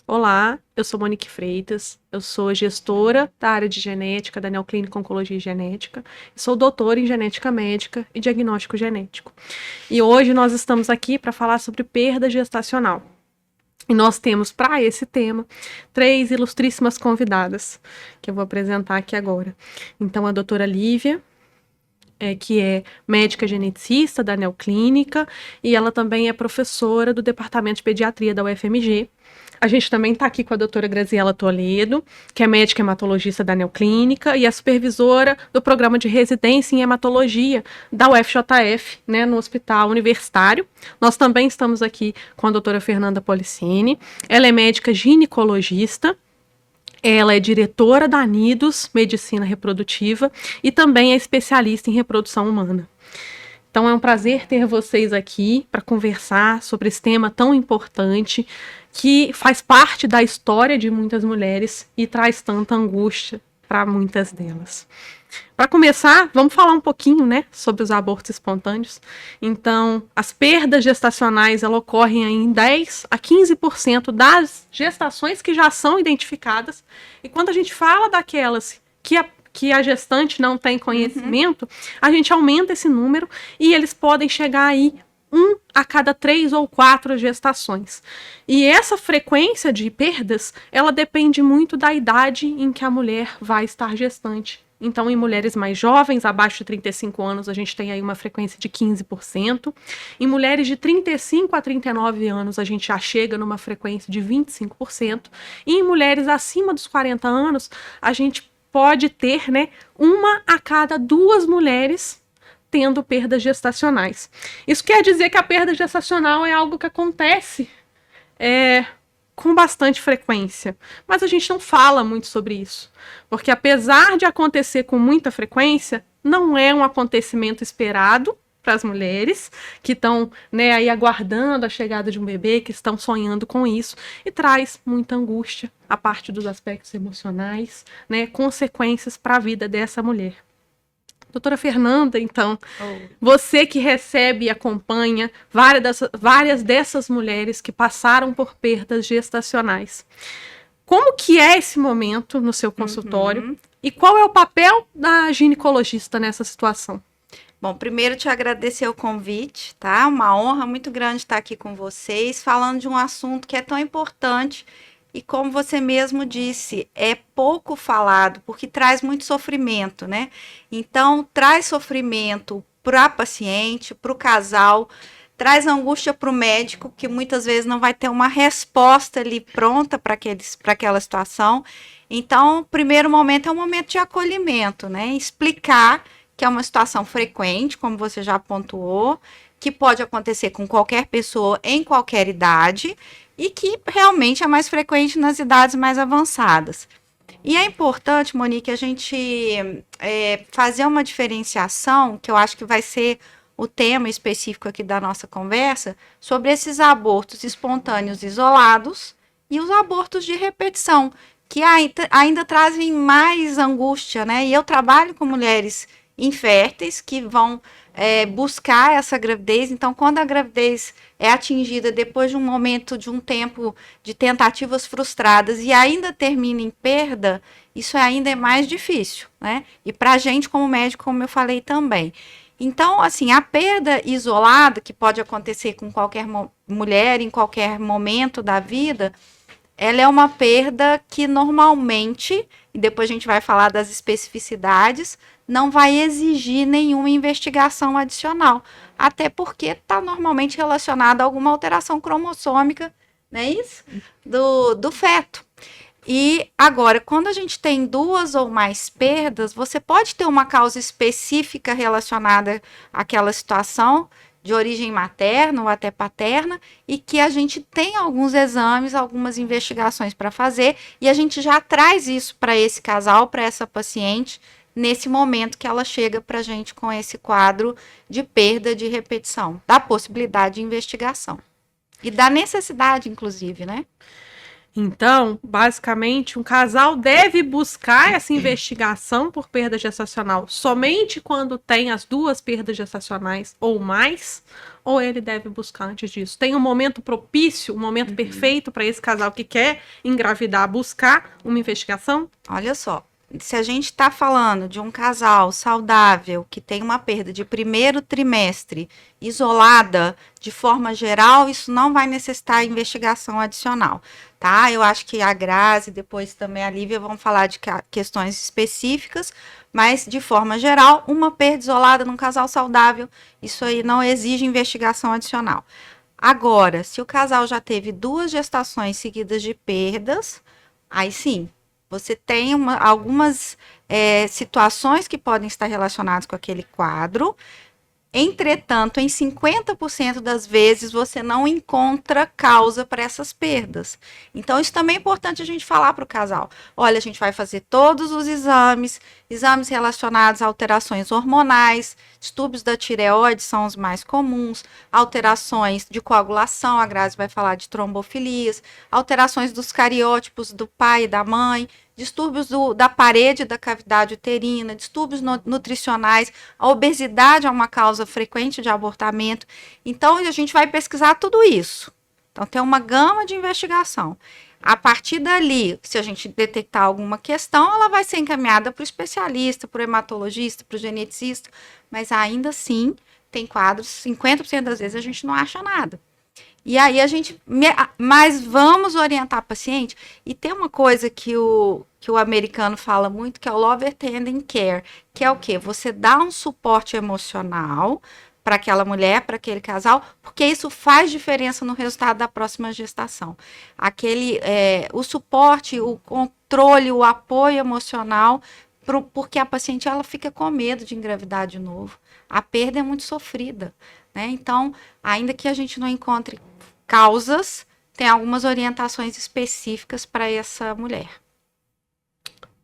Olá, eu sou Monique Freitas, eu sou gestora da área de genética da Neoclínica Oncologia e Genética, e sou doutora em genética médica e diagnóstico genético. E hoje nós estamos aqui para falar sobre perda gestacional. E nós temos para esse tema 3 ilustríssimas convidadas, que eu vou apresentar aqui agora. Então, a doutora Lívia, que é médica geneticista da Neoclínica, e ela também é professora do Departamento de Pediatria da UFMG. A gente também está aqui com a doutora Graziela Toledo, que é médica hematologista da Neoclínica e é supervisora do programa de residência em hematologia da UFJF, né, no Hospital Universitário. Nós também estamos aqui com a doutora Fernanda Policini. Ela é médica ginecologista. Ela é diretora da Anidos Medicina Reprodutiva e também é especialista em reprodução humana. Então é um prazer ter vocês aqui para conversar sobre esse tema tão importante que faz parte da história de muitas mulheres e traz tanta angústia para muitas delas. Para começar, vamos falar um pouquinho, né, sobre os abortos espontâneos. Então, as perdas gestacionais elas ocorrem em 10 a 15% das gestações que já são identificadas. E quando a gente fala daquelas que a gestante não tem conhecimento, a gente aumenta esse número e eles podem chegar aí 1 a cada 3 ou 4 gestações. E essa frequência de perdas, ela depende muito da idade em que a mulher vai estar gestante. Então, em mulheres mais jovens, abaixo de 35 anos, a gente tem aí uma frequência de 15%. Em mulheres de 35 a 39 anos, a gente já chega numa frequência de 25%. E em mulheres acima dos 40 anos, a gente pode ter, né, 1 a cada 2 mulheres tendo perdas gestacionais. Isso quer dizer que a perda gestacional é algo que acontece com bastante frequência, mas a gente não fala muito sobre isso, porque apesar de acontecer com muita frequência, não é um acontecimento esperado para as mulheres que estão, né, aí aguardando a chegada de um bebê, que estão sonhando com isso, e traz muita angústia a parte dos aspectos emocionais, né, consequências para a vida dessa mulher. Doutora Fernanda, então, você que recebe e acompanha várias dessas mulheres que passaram por perdas gestacionais, como que é esse momento no seu consultório e qual é o papel da ginecologista nessa situação? Bom, primeiro te agradecer o convite, tá? Uma honra muito grande estar aqui com vocês, falando de um assunto que é tão importante e, como você mesmo disse, é pouco falado, porque traz muito sofrimento, né? Então, traz sofrimento para a paciente, para o casal, traz angústia para o médico, que muitas vezes não vai ter uma resposta ali pronta para aquela situação. Então, o primeiro momento é um momento de acolhimento, né? Explicar que é uma situação frequente, como você já pontuou, que pode acontecer com qualquer pessoa em qualquer idade e que realmente é mais frequente nas idades mais avançadas. E é importante, Monique, a gente fazer uma diferenciação, que eu acho que vai ser o tema específico aqui da nossa conversa, sobre esses abortos espontâneos isolados e os abortos de repetição, que ainda trazem mais angústia, né? E eu trabalho com mulheres inférteis que vão buscar essa gravidez. Então, quando a gravidez é atingida depois de um momento, de um tempo de tentativas frustradas e ainda termina em perda, isso ainda é mais difícil, né? E para a gente, como médico, como eu falei também. Então, assim, a perda isolada, que pode acontecer com qualquer mulher em qualquer momento da vida, ela é uma perda que normalmente, e depois a gente vai falar das especificidades, não vai exigir nenhuma investigação adicional, até porque está normalmente relacionada a alguma alteração cromossômica, não é isso? Do feto. E agora, quando a gente tem 2 ou mais perdas, você pode ter uma causa específica relacionada àquela situação, de origem materna ou até paterna, e que a gente tem alguns exames, algumas investigações para fazer, e a gente já traz isso para esse casal, para essa paciente, nesse momento que ela chega para a gente com esse quadro de perda de repetição, da possibilidade de investigação. E da necessidade, inclusive, né? Então, basicamente, um casal deve buscar essa investigação por perda gestacional somente quando tem as duas perdas gestacionais ou mais, ou ele deve buscar antes disso? Tem um momento propício, um momento perfeito para esse casal que quer engravidar buscar uma investigação? Olha só, se a gente está falando de um casal saudável que tem uma perda de primeiro trimestre isolada, de forma geral, isso não vai necessitar investigação adicional, tá? Eu acho que a Grazi, depois também a Lívia vão falar de questões específicas, mas de forma geral, uma perda isolada num casal saudável, isso aí não exige investigação adicional. Agora, se o casal já teve 2 gestações seguidas de perdas, aí sim, você tem algumas situações que podem estar relacionadas com aquele quadro. Entretanto, em 50% das vezes você não encontra causa para essas perdas. Então, isso também é importante a gente falar para o casal. Olha, a gente vai fazer todos os exames relacionados a alterações hormonais, distúrbios da tireoide são os mais comuns, alterações de coagulação, a Grazi vai falar de trombofilias, alterações dos cariótipos do pai e da mãe, distúrbios da parede da cavidade uterina, distúrbios nutricionais, a obesidade é uma causa frequente de abortamento. Então, a gente vai pesquisar tudo isso. Então, tem uma gama de investigação. A partir dali, se a gente detectar alguma questão, ela vai ser encaminhada para o especialista, para o hematologista, para o geneticista, mas ainda assim, tem quadros, 50% das vezes a gente não acha nada. E aí mas vamos orientar a paciente. E tem uma coisa que o americano fala muito, que é o Lover Tending Care, que é o quê? Você dá um suporte emocional para aquela mulher, para aquele casal, porque isso faz diferença no resultado da próxima gestação. O suporte, o controle, o apoio emocional, porque a paciente ela fica com medo de engravidar de novo. A perda é muito sofrida, né? Então, ainda que a gente não encontre causas, tem algumas orientações específicas para essa mulher.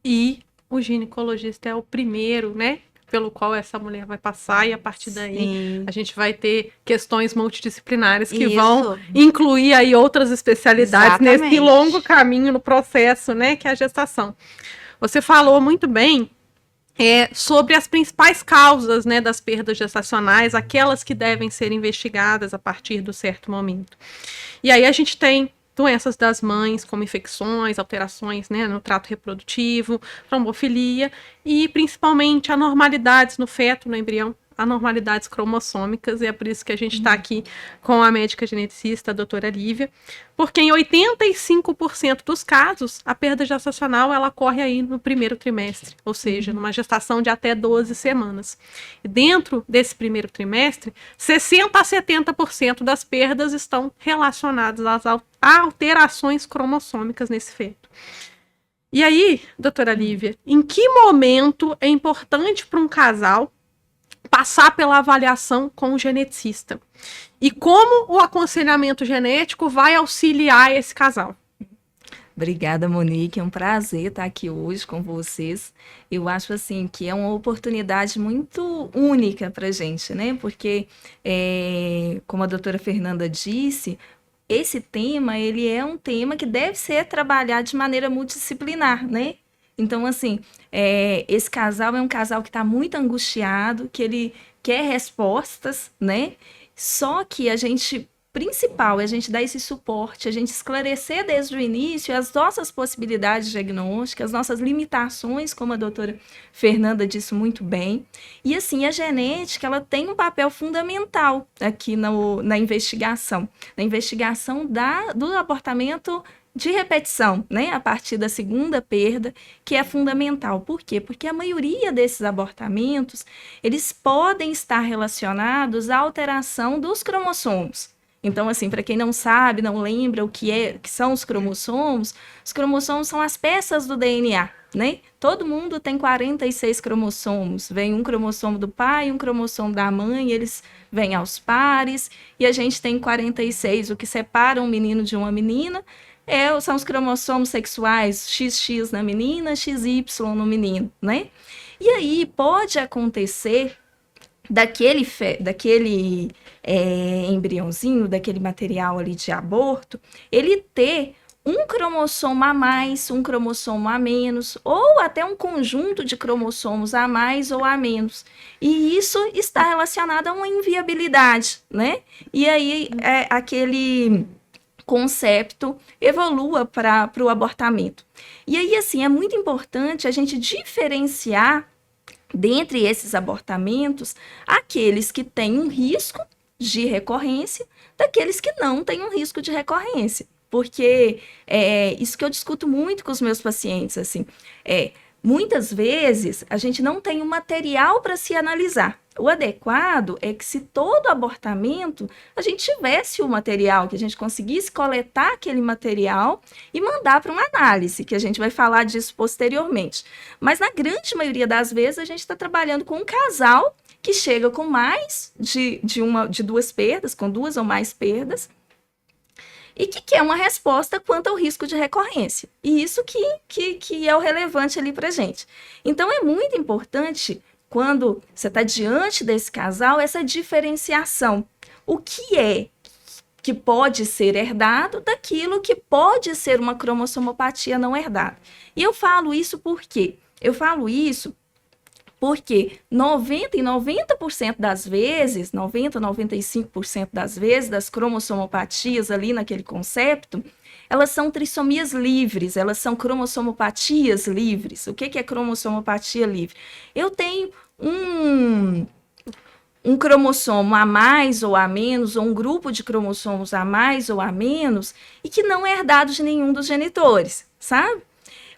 E o ginecologista é o primeiro, né, pelo qual essa mulher vai passar, e a partir daí a gente vai ter questões multidisciplinares que vão incluir aí outras especialidades nesse longo caminho no processo, né, que é a gestação. Você falou muito bem sobre as principais causas, né, das perdas gestacionais, aquelas que devem ser investigadas a partir do certo momento. E aí a gente tem doenças das mães, como infecções, alterações, né, no trato reprodutivo, trombofilia e principalmente anormalidades no feto, no embrião, anormalidades cromossômicas, e é por isso que a gente está aqui com a médica geneticista, a doutora Lívia, porque em 85% dos casos, a perda gestacional ela ocorre aí no primeiro trimestre, ou seja, numa gestação de até 12 semanas. E dentro desse primeiro trimestre, 60% a 70% das perdas estão relacionadas às alterações cromossômicas nesse feto. E aí, doutora Lívia, em que momento é importante para um casal passar pela avaliação com o geneticista? E como o aconselhamento genético vai auxiliar esse casal? Obrigada, Monique. É um prazer estar aqui hoje com vocês. Eu acho assim que é uma oportunidade muito única para a gente, né? Porque, como a doutora Fernanda disse, esse tema ele é um tema que deve ser trabalhado de maneira multidisciplinar, né? Então, assim, esse casal é um casal que está muito angustiado, que ele quer respostas, né? Só que principal é a gente dar esse suporte, a gente esclarecer desde o início as nossas possibilidades diagnósticas, as nossas limitações, como a doutora Fernanda disse muito bem. E, assim, a genética, ela tem um papel fundamental aqui na investigação do abortamento de repetição, né, a partir da segunda perda, que é fundamental. Por quê? Porque a maioria desses abortamentos, eles podem estar relacionados à alteração dos cromossomos. Então, assim, para quem não sabe, não lembra que são os cromossomos são as peças do DNA, né? Todo mundo tem 46 cromossomos. Vem um cromossomo do pai, um cromossomo da mãe, eles vêm aos pares, e a gente tem 46, o que separa um menino de uma menina, são os cromossomos sexuais, XX na menina, XY no menino, né? E aí pode acontecer daquele embriãozinho, daquele material ali de aborto, ele ter um cromossomo a mais, um cromossomo a menos, ou até um conjunto de cromossomos a mais ou a menos. E isso está relacionado a uma inviabilidade, né? E aí aquele concepto evolua para o abortamento. E aí, assim, é muito importante a gente diferenciar dentre esses abortamentos aqueles que têm um risco de recorrência daqueles que não têm um risco de recorrência. Porque isso que eu discuto muito com os meus pacientes, assim, muitas vezes a gente não tem um material para se analisar. O adequado é que se todo abortamento a gente tivesse o material, que a gente conseguisse coletar aquele material e mandar para uma análise, que a gente vai falar disso posteriormente. Mas na grande maioria das vezes a gente está trabalhando com um casal que chega com mais de duas perdas, com duas ou mais perdas, e que quer uma resposta quanto ao risco de recorrência. E isso que é o relevante ali para a gente. Então, é muito importante, quando você está diante desse casal, essa diferenciação. O que é que pode ser herdado daquilo que pode ser uma cromossomopatia não herdada. E eu falo isso por quê? Eu falo isso porque 90% das vezes, 95% das vezes, das cromossomopatias ali naquele concepto, elas são trissomias livres, elas são cromossomopatias livres. O que é cromossomopatia livre? Eu tenho um cromossomo a mais ou a menos, ou um grupo de cromossomos a mais ou a menos, e que não é herdado de nenhum dos genitores, sabe?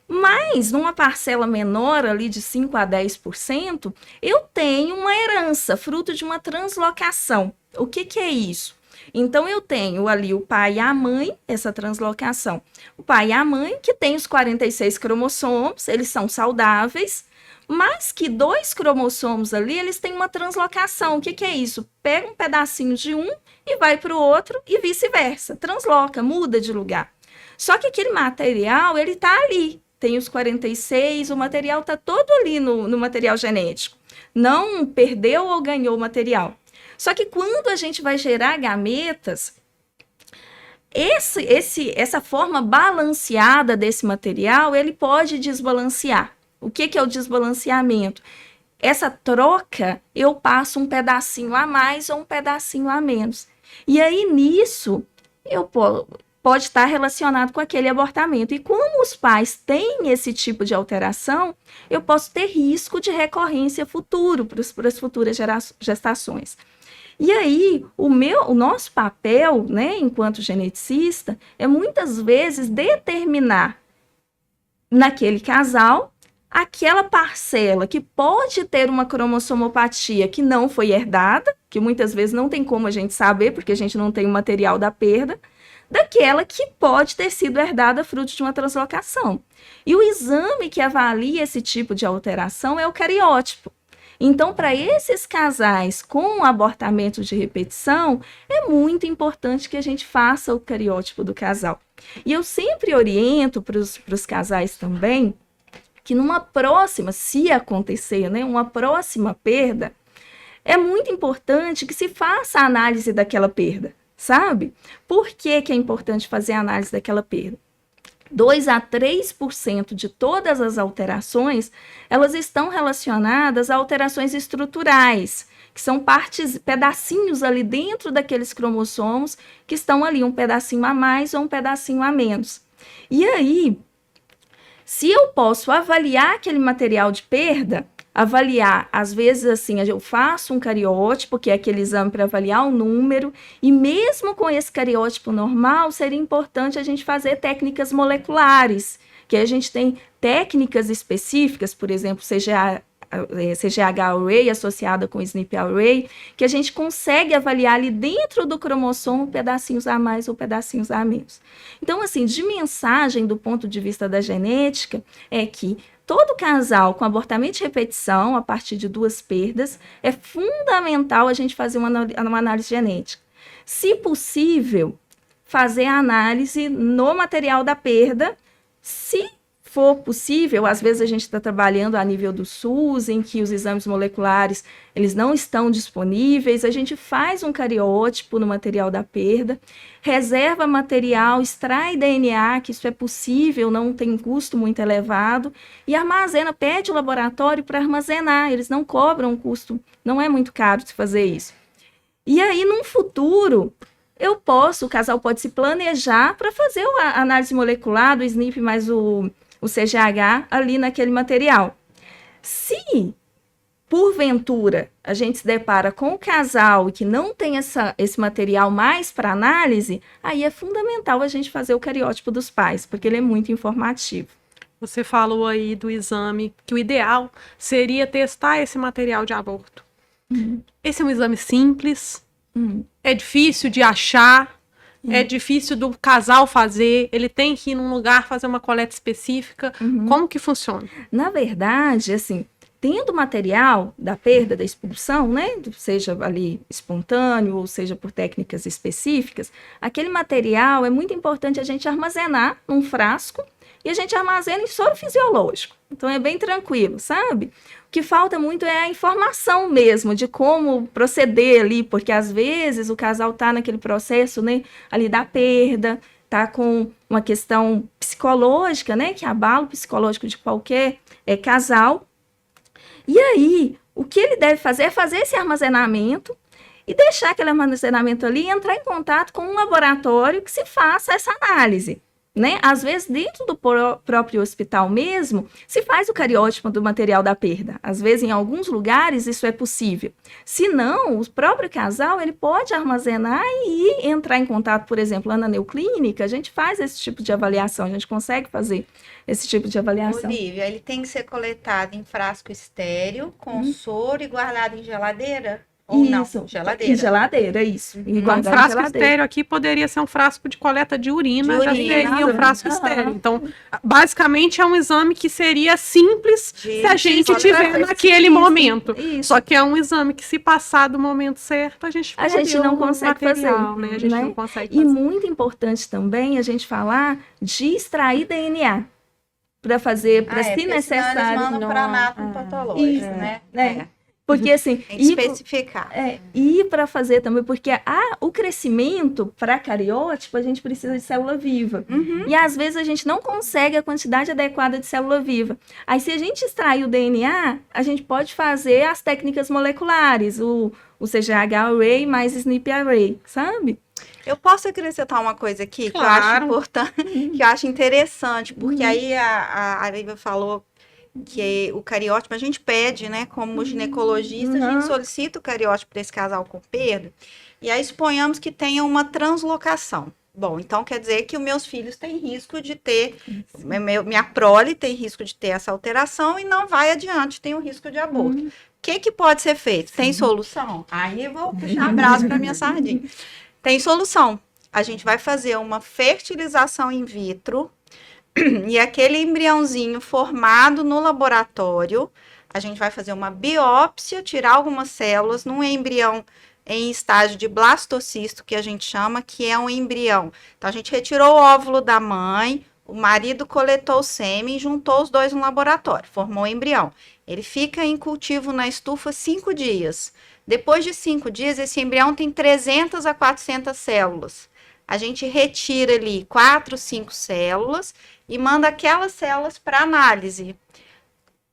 Mas, numa parcela menor, ali de 5 a 10%, eu tenho uma herança, fruto de uma translocação. O que é isso? Então, eu tenho ali o pai e a mãe, essa translocação. O pai e a mãe, que tem os 46 cromossomos, eles são saudáveis, mas que 2 cromossomos ali, eles têm uma translocação. O que é isso? Pega um pedacinho de um e vai para o outro e vice-versa. Transloca, muda de lugar. Só que aquele material, ele está ali. Tem os 46, o material está todo ali no material genético. Não perdeu ou ganhou o material. Só que quando a gente vai gerar gametas, essa forma balanceada desse material, ele pode desbalancear. O que é o desbalanceamento? Essa troca, eu passo um pedacinho a mais ou um pedacinho a menos. E aí, nisso, pode estar relacionado com aquele abortamento. E como os pais têm esse tipo de alteração, eu posso ter risco de recorrência futuro para as futuras gestações. E aí, o nosso papel, né, enquanto geneticista, é muitas vezes determinar naquele casal aquela parcela que pode ter uma cromossomopatia que não foi herdada, que muitas vezes não tem como a gente saber, porque a gente não tem o material da perda, daquela que pode ter sido herdada fruto de uma translocação. E o exame que avalia esse tipo de alteração é o cariótipo. Então, para esses casais com abortamento de repetição, é muito importante que a gente faça o cariótipo do casal. E eu sempre oriento para os casais também que numa próxima, se acontecer, né, uma próxima perda, é muito importante que se faça a análise daquela perda, sabe? Por que é importante fazer a análise daquela perda? 2 a 3% de todas as alterações, elas estão relacionadas a alterações estruturais, que são pedacinhos ali dentro daqueles cromossomos que estão ali, um pedacinho a mais ou um pedacinho a menos. E aí, se eu posso avaliar aquele material de perda, avaliar, às vezes assim, eu faço um cariótipo, que é aquele exame para avaliar o número, e mesmo com esse cariótipo normal, seria importante a gente fazer técnicas moleculares, que a gente tem técnicas específicas, por exemplo, CGH-array associada com SNP-array, que a gente consegue avaliar ali dentro do cromossomo pedacinhos a mais ou pedacinhos a menos. Então, assim, de mensagem do ponto de vista da genética, é que todo casal com abortamento de repetição, a partir de 2 perdas, é fundamental a gente fazer uma análise genética. Se possível, fazer a análise no material da perda, se for possível, às vezes a gente está trabalhando a nível do SUS, em que os exames moleculares eles não estão disponíveis, a gente faz um cariótipo no material da perda, reserva material, extrai DNA, que isso é possível, não tem custo muito elevado, e armazena, pede o laboratório para armazenar, eles não cobram um custo, não é muito caro de fazer isso. E aí, num futuro, o casal pode se planejar para fazer a análise molecular do SNP mais o CGH ali naquele material. Se, porventura, a gente se depara com o casal que não tem esse material mais para análise, aí é fundamental a gente fazer o cariótipo dos pais, porque ele é muito informativo. Você falou aí do exame, que o ideal seria testar esse material de aborto. Esse é um exame simples, é difícil de achar, é difícil do casal fazer, ele tem que ir num lugar fazer uma coleta específica. Como que funciona? Na verdade, assim, tendo material da perda, da expulsão, né, seja ali espontâneo ou seja por técnicas específicas, aquele material é muito importante a gente armazenar num frasco e a gente armazena em soro fisiológico. Então é bem tranquilo, sabe? O que falta muito é a informação mesmo de como proceder ali, porque às vezes o casal está naquele processo, né, ali da perda, tá com uma questão psicológica, né, que abala o psicológico de qualquer casal. E aí, o que ele deve fazer é fazer esse armazenamento e deixar aquele armazenamento ali e entrar em contato com um laboratório que se faça essa análise. Né? Às vezes, dentro do próprio hospital mesmo, se faz o cariótipo do material da perda. Às vezes, em alguns lugares, isso é possível. Se não, o próprio casal ele pode armazenar e entrar em contato, por exemplo, lá na Neoclínica, a gente faz esse tipo de avaliação, a gente consegue fazer esse tipo de avaliação. Olivia, ele tem que ser coletado em frasco estéril, com soro e guardado em geladeira? Ou Isso, não? Geladeira. Em geladeira, isso. E Um guardar em frasco geladeira. estéreo aqui poderia ser um frasco de coleta de urina, já seria um frasco Aham. estéreo. Então, basicamente, é um exame que seria simples se a gente tiver naquele momento. Isso. Só que é um exame que, se passar do momento certo, a gente não consegue material, fazer, né? A gente né? não consegue E fazer. muito importante também a gente falar de extrair DNA para fazer, para se porque senão necessário. eles mandam para anátomo patológico, Isso, né? né? Porque assim, Tem que especificar. e para fazer também, porque o crescimento para cariótipo a gente precisa de célula viva. E às vezes a gente não consegue a quantidade adequada de célula viva. Aí se a gente extrair o DNA, a gente pode fazer as técnicas moleculares, o CGH array mais SNP array, sabe? Eu posso acrescentar uma coisa aqui que eu Claro. acho importante, que eu acho interessante, porque aí a Lívia falou que o cariótipo a gente pede, né, como ginecologista, a gente solicita o cariótipo desse casal com perda, e aí suponhamos que tenha uma translocação. Bom, então quer dizer que os meus filhos têm risco de ter, minha prole tem risco de ter essa alteração e não vai adiante, tem o risco de aborto. O que pode ser feito? Tem solução? Aí eu vou puxar abraço para minha sardinha. Tem solução. A gente vai fazer uma fertilização in vitro e aquele embriãozinho formado no laboratório, a gente vai fazer uma biópsia, tirar algumas células num embrião em estágio de blastocisto, que a gente chama, que é um embrião. Então, a gente retirou o óvulo da mãe, o marido coletou o sêmen, juntou os dois no laboratório, formou o embrião. Ele fica em cultivo na estufa 5 dias. Depois de 5 dias, esse embrião tem 300 a 400 células. A gente retira ali 4, 5 células e manda aquelas células para análise,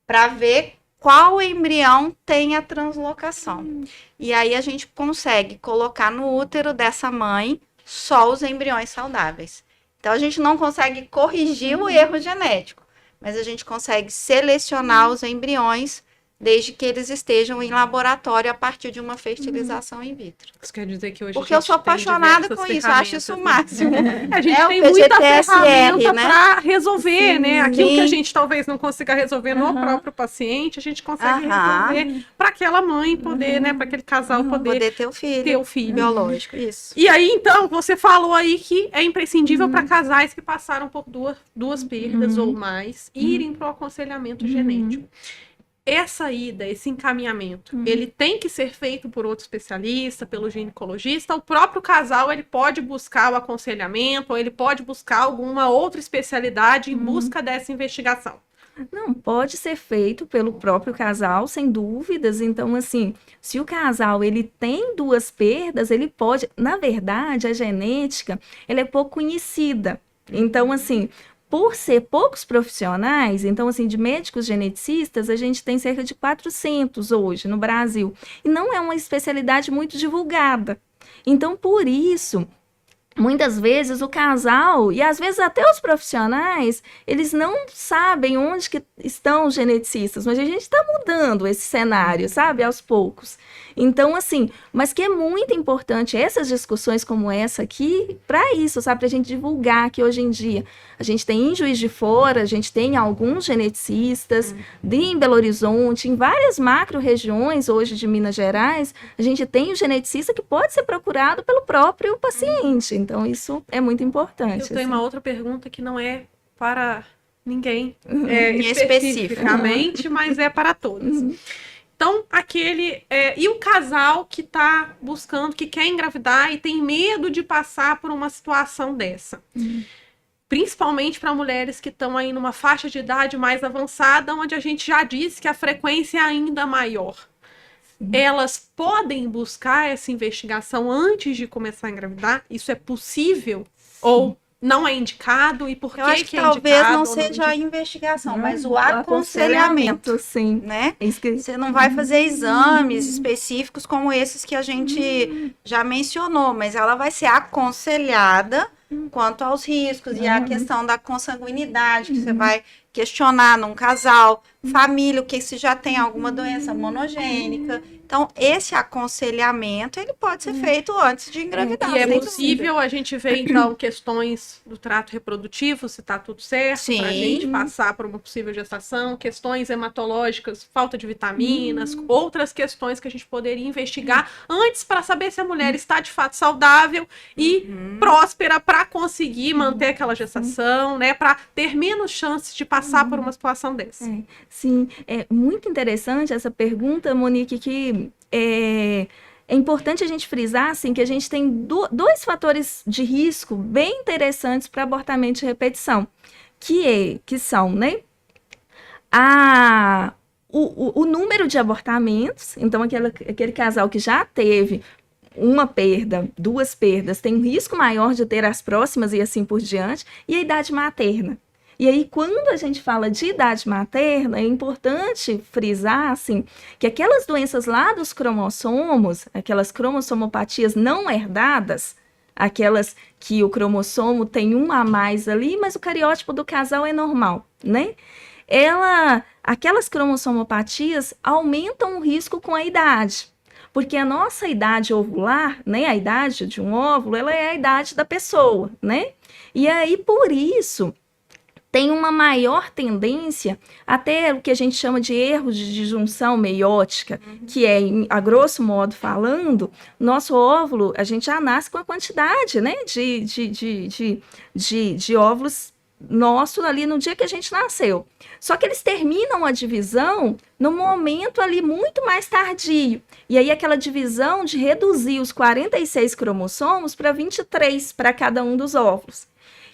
para ver qual embrião tem a translocação. E aí a gente consegue colocar no útero dessa mãe só os embriões saudáveis. Então a gente não consegue corrigir o erro genético, mas a gente consegue selecionar os embriões desde que eles estejam em laboratório a partir de uma fertilização in vitro. Isso quer dizer que hoje Porque eu sou apaixonada com isso, eu acho isso o máximo. A gente É o tem muita PGTSR, ferramenta né? para resolver, né? Aquilo que a Sim. gente talvez não consiga resolver no próprio paciente, a gente consegue resolver para aquela mãe poder, né? Para aquele casal poder ter o filho. ter o filho. Biológico, isso. E aí, então, você falou aí que é imprescindível para casais que passaram por duas perdas ou mais irem para o aconselhamento genético. essa ida, esse encaminhamento, ele tem que ser feito por outro especialista, pelo ginecologista, o próprio casal, ele pode buscar o aconselhamento, ou ele pode buscar alguma outra especialidade em busca dessa investigação? Não, pode ser feito pelo próprio casal, sem dúvidas. Então, assim, se o casal ele tem duas perdas, ele pode. Na verdade, a genética ela é pouco conhecida. Então, assim, por ser poucos profissionais, então, assim, de médicos geneticistas, a gente tem cerca de 400 hoje no Brasil. E não é uma especialidade muito divulgada. Então, por isso, muitas vezes o casal, e às vezes até os profissionais, eles não sabem onde que estão os geneticistas, mas a gente está mudando esse cenário, sabe, aos poucos. Então, assim, mas que é muito importante essas discussões como essa aqui, para isso, sabe, para a gente divulgar que hoje em dia a gente tem em Juiz de Fora, a gente tem alguns geneticistas, em Belo Horizonte, em várias macro-regiões hoje de Minas Gerais, a gente tem o geneticista que pode ser procurado pelo próprio paciente. Então, isso é muito importante. Eu tenho uma outra pergunta que não é para ninguém Específico. especificamente, mas é para todos. Então, e o casal que está buscando, que quer engravidar e tem medo de passar por uma situação dessa? Principalmente para mulheres que estão aí numa faixa de idade mais avançada, onde a gente já disse que a frequência é ainda maior. Elas podem buscar essa investigação antes de começar a engravidar? Isso é possível? Ou não é indicado? E por Eu acho que é talvez indicado, não ou seja a investigação, mas o aconselhamento, aconselhamento, sim. né? É isso que... Você não vai fazer exames específicos como esses que a gente já mencionou, mas ela vai ser aconselhada quanto aos riscos e a questão da consanguinidade, que você vai questionar num casal, família, o que se já tem alguma doença monogênica. Então, esse aconselhamento, ele pode ser feito antes de engravidar. E é sem possível a gente ver, então, questões do trato reprodutivo, se está tudo certo, para a Sim. gente passar por uma possível gestação, questões hematológicas, falta de vitaminas, outras questões que a gente poderia investigar antes para saber se a mulher está de fato saudável e próspera para conseguir manter aquela gestação, né, para ter menos chances de passar por uma situação dessa. Sim, é muito interessante essa pergunta, Monique, que é importante a gente frisar assim, que a gente tem dois fatores de risco bem interessantes para abortamento de repetição, que são, né, o número de abortamentos. Então, aquele casal que já teve uma perda, duas perdas, tem um risco maior de ter as próximas e assim por diante, e a idade materna. E aí, quando a gente fala de idade materna, é importante frisar, assim, que aquelas doenças lá dos cromossomos, aquelas cromossomopatias não herdadas, aquelas que o cromossomo tem um a mais ali, mas o cariótipo do casal é normal, né? Aquelas cromossomopatias aumentam o risco com a idade. Porque a nossa idade ovular, né, a idade de um óvulo, ela é a idade da pessoa, né? E aí, por isso, tem uma maior tendência até o que a gente chama de erro de disjunção meiótica, que é, a grosso modo falando, nosso óvulo, a gente já nasce com a quantidade, né, de óvulos nosso ali no dia que a gente nasceu. Só que eles terminam a divisão no momento ali muito mais tardio. E aí aquela divisão de reduzir os 46 cromossomos para 23 para cada um dos óvulos.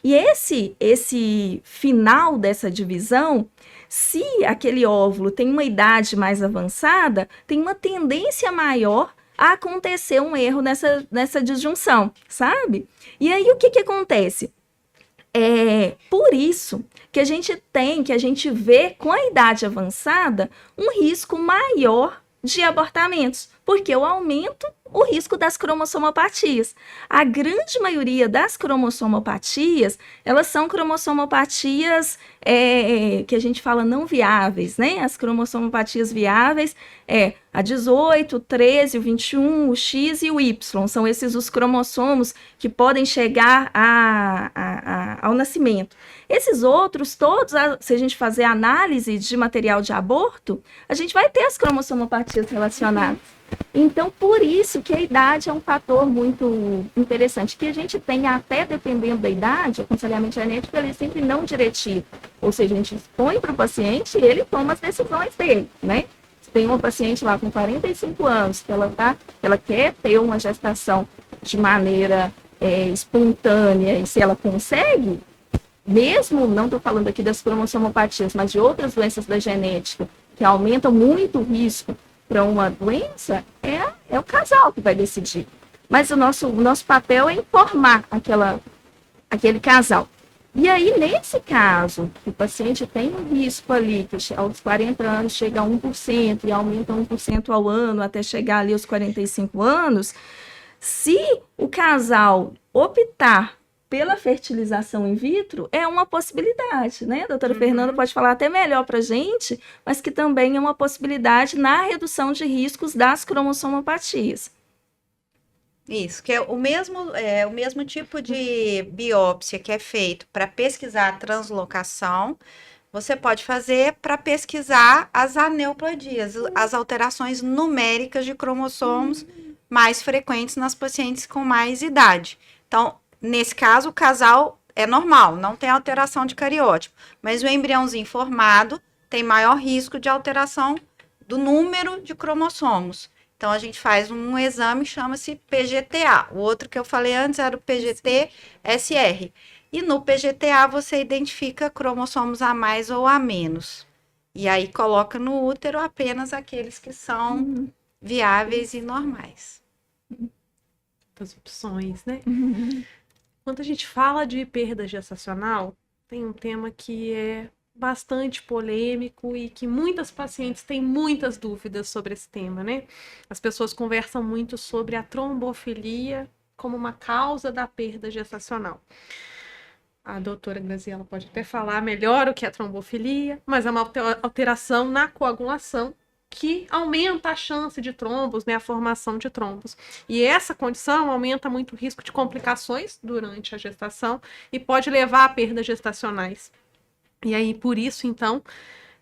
E esse final dessa divisão, se aquele óvulo tem uma idade mais avançada, tem uma tendência maior a acontecer um erro nessa disjunção, sabe? E aí o que acontece? Por isso que a gente vê com a idade avançada um risco maior de abortamentos, porque eu aumento o risco das cromossomopatias. A grande maioria das cromossomopatias, elas são cromossomopatias que a gente fala não viáveis, né? As cromossomopatias viáveis a 18, o 13, o 21, o X e o Y. São esses os cromossomos que podem chegar ao nascimento. Esses outros, todos, se a gente fazer análise de material de aborto, a gente vai ter as cromossomopatias relacionadas. Então, por isso que a idade é um fator muito interessante, que a gente tem até, dependendo da idade, o aconselhamento genético ele é sempre não diretivo. Ou seja, a gente expõe para o paciente e ele toma as decisões dele, né? Se tem uma paciente lá com 45 anos que ela quer ter uma gestação de maneira espontânea, e se ela consegue, mesmo, não estou falando aqui das cromossomopatias, mas de outras doenças da genética que aumentam muito o risco para uma doença, é o casal que vai decidir. Mas o nosso papel é informar aquele casal. E aí, nesse caso, que o paciente tem um risco ali, que aos 40 anos chega a 1% e aumenta 1% ao ano até chegar ali aos 45 anos, se o casal optar pela fertilização in vitro, é uma possibilidade, né? A doutora Fernanda pode falar até melhor para a gente, mas que também é uma possibilidade na redução de riscos das cromossomopatias. Isso, que é o mesmo tipo de biópsia que é feito para pesquisar a translocação, você pode fazer para pesquisar as aneuplasias, as alterações numéricas de cromossomos mais frequentes nas pacientes com mais idade. Então, nesse caso, o casal é normal, não tem alteração de cariótipo, mas o embriãozinho formado tem maior risco de alteração do número de cromossomos. Então, a gente faz um exame que chama-se PGTA. O outro que eu falei antes era o PGT-SR. E no PGTA você identifica cromossomos a mais ou a menos. E aí coloca no útero apenas aqueles que são viáveis e normais. As opções, né? Quando a gente fala de perda gestacional, tem um tema que é bastante polêmico e que muitas pacientes têm muitas dúvidas sobre esse tema, né? As pessoas conversam muito sobre a trombofilia como uma causa da perda gestacional. A doutora Graziela pode até falar melhor o que é trombofilia, mas é uma alteração na coagulação que aumenta a chance de trombos, né, a formação de trombos. E essa condição aumenta muito o risco de complicações durante a gestação e pode levar a perdas gestacionais. E aí, por isso, então,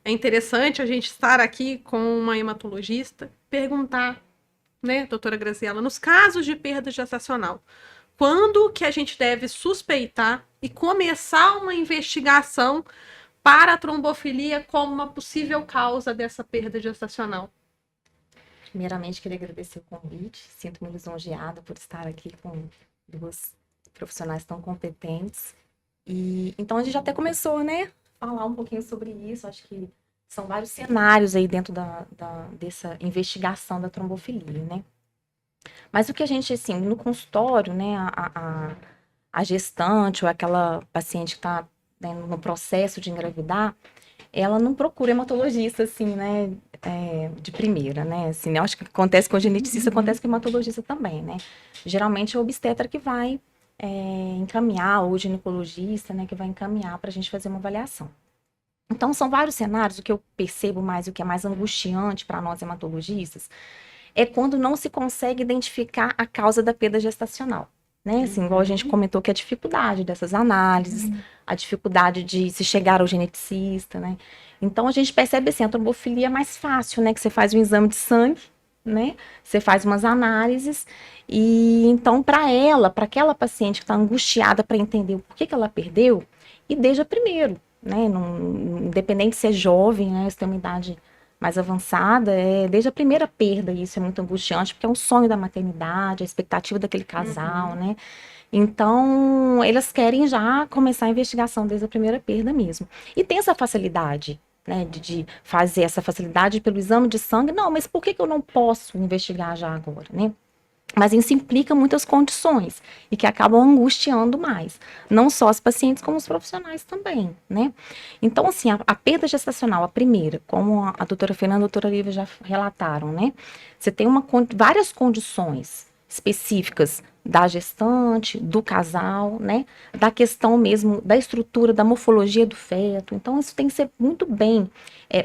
é interessante a gente estar aqui com uma hematologista, perguntar, né, doutora Graziela, nos casos de perda gestacional, quando que a gente deve suspeitar e começar uma investigação para a trombofilia como uma possível causa dessa perda gestacional? Primeiramente, queria agradecer o convite. Sinto-me lisonjeada por estar aqui com duas profissionais tão competentes. E então a gente já até começou, né, a falar um pouquinho sobre isso. Acho que são vários cenários aí dentro dessa investigação da trombofilia, né? Mas o que a gente, assim, no consultório, né, a gestante ou aquela paciente que está, né, no processo de engravidar, ela não procura hematologista, assim, né, de primeira, né, assim, eu acho que acontece com o geneticista, acontece com o hematologista também, né. Geralmente é o obstetra que vai encaminhar, ou o ginecologista, né, que vai encaminhar para a gente fazer uma avaliação. Então, são vários cenários. O que eu percebo mais, o que é mais angustiante para nós hematologistas, é quando não se consegue identificar a causa da perda gestacional, né? Assim, igual a gente comentou, que a dificuldade dessas análises, a dificuldade de se chegar ao geneticista, né? Então, a gente percebe, assim, a trombofilia é mais fácil, né? Que você faz um exame de sangue, né? Você faz umas análises e, então, para aquela paciente que está angustiada para entender o porquê que ela perdeu, e desde o primeiro, né? Independente se é jovem, né? Se tem uma idade mais avançada, desde a primeira perda, isso é muito angustiante, porque é um sonho da maternidade, a expectativa daquele casal, né? Então, elas querem já começar a investigação desde a primeira perda mesmo. E tem essa facilidade, né, de fazer essa facilidade pelo exame de sangue. Não, mas por que eu não posso investigar já agora, né? Mas isso implica muitas condições e que acabam angustiando mais. Não só as pacientes, como os profissionais também, né? Então, assim, a perda gestacional, a primeira, como a doutora Fernanda e a doutora Lívia já relataram, né? Você tem várias condições específicas da gestante, do casal, né? Da questão mesmo da estrutura, da morfologia do feto. Então, isso tem que ser muito bem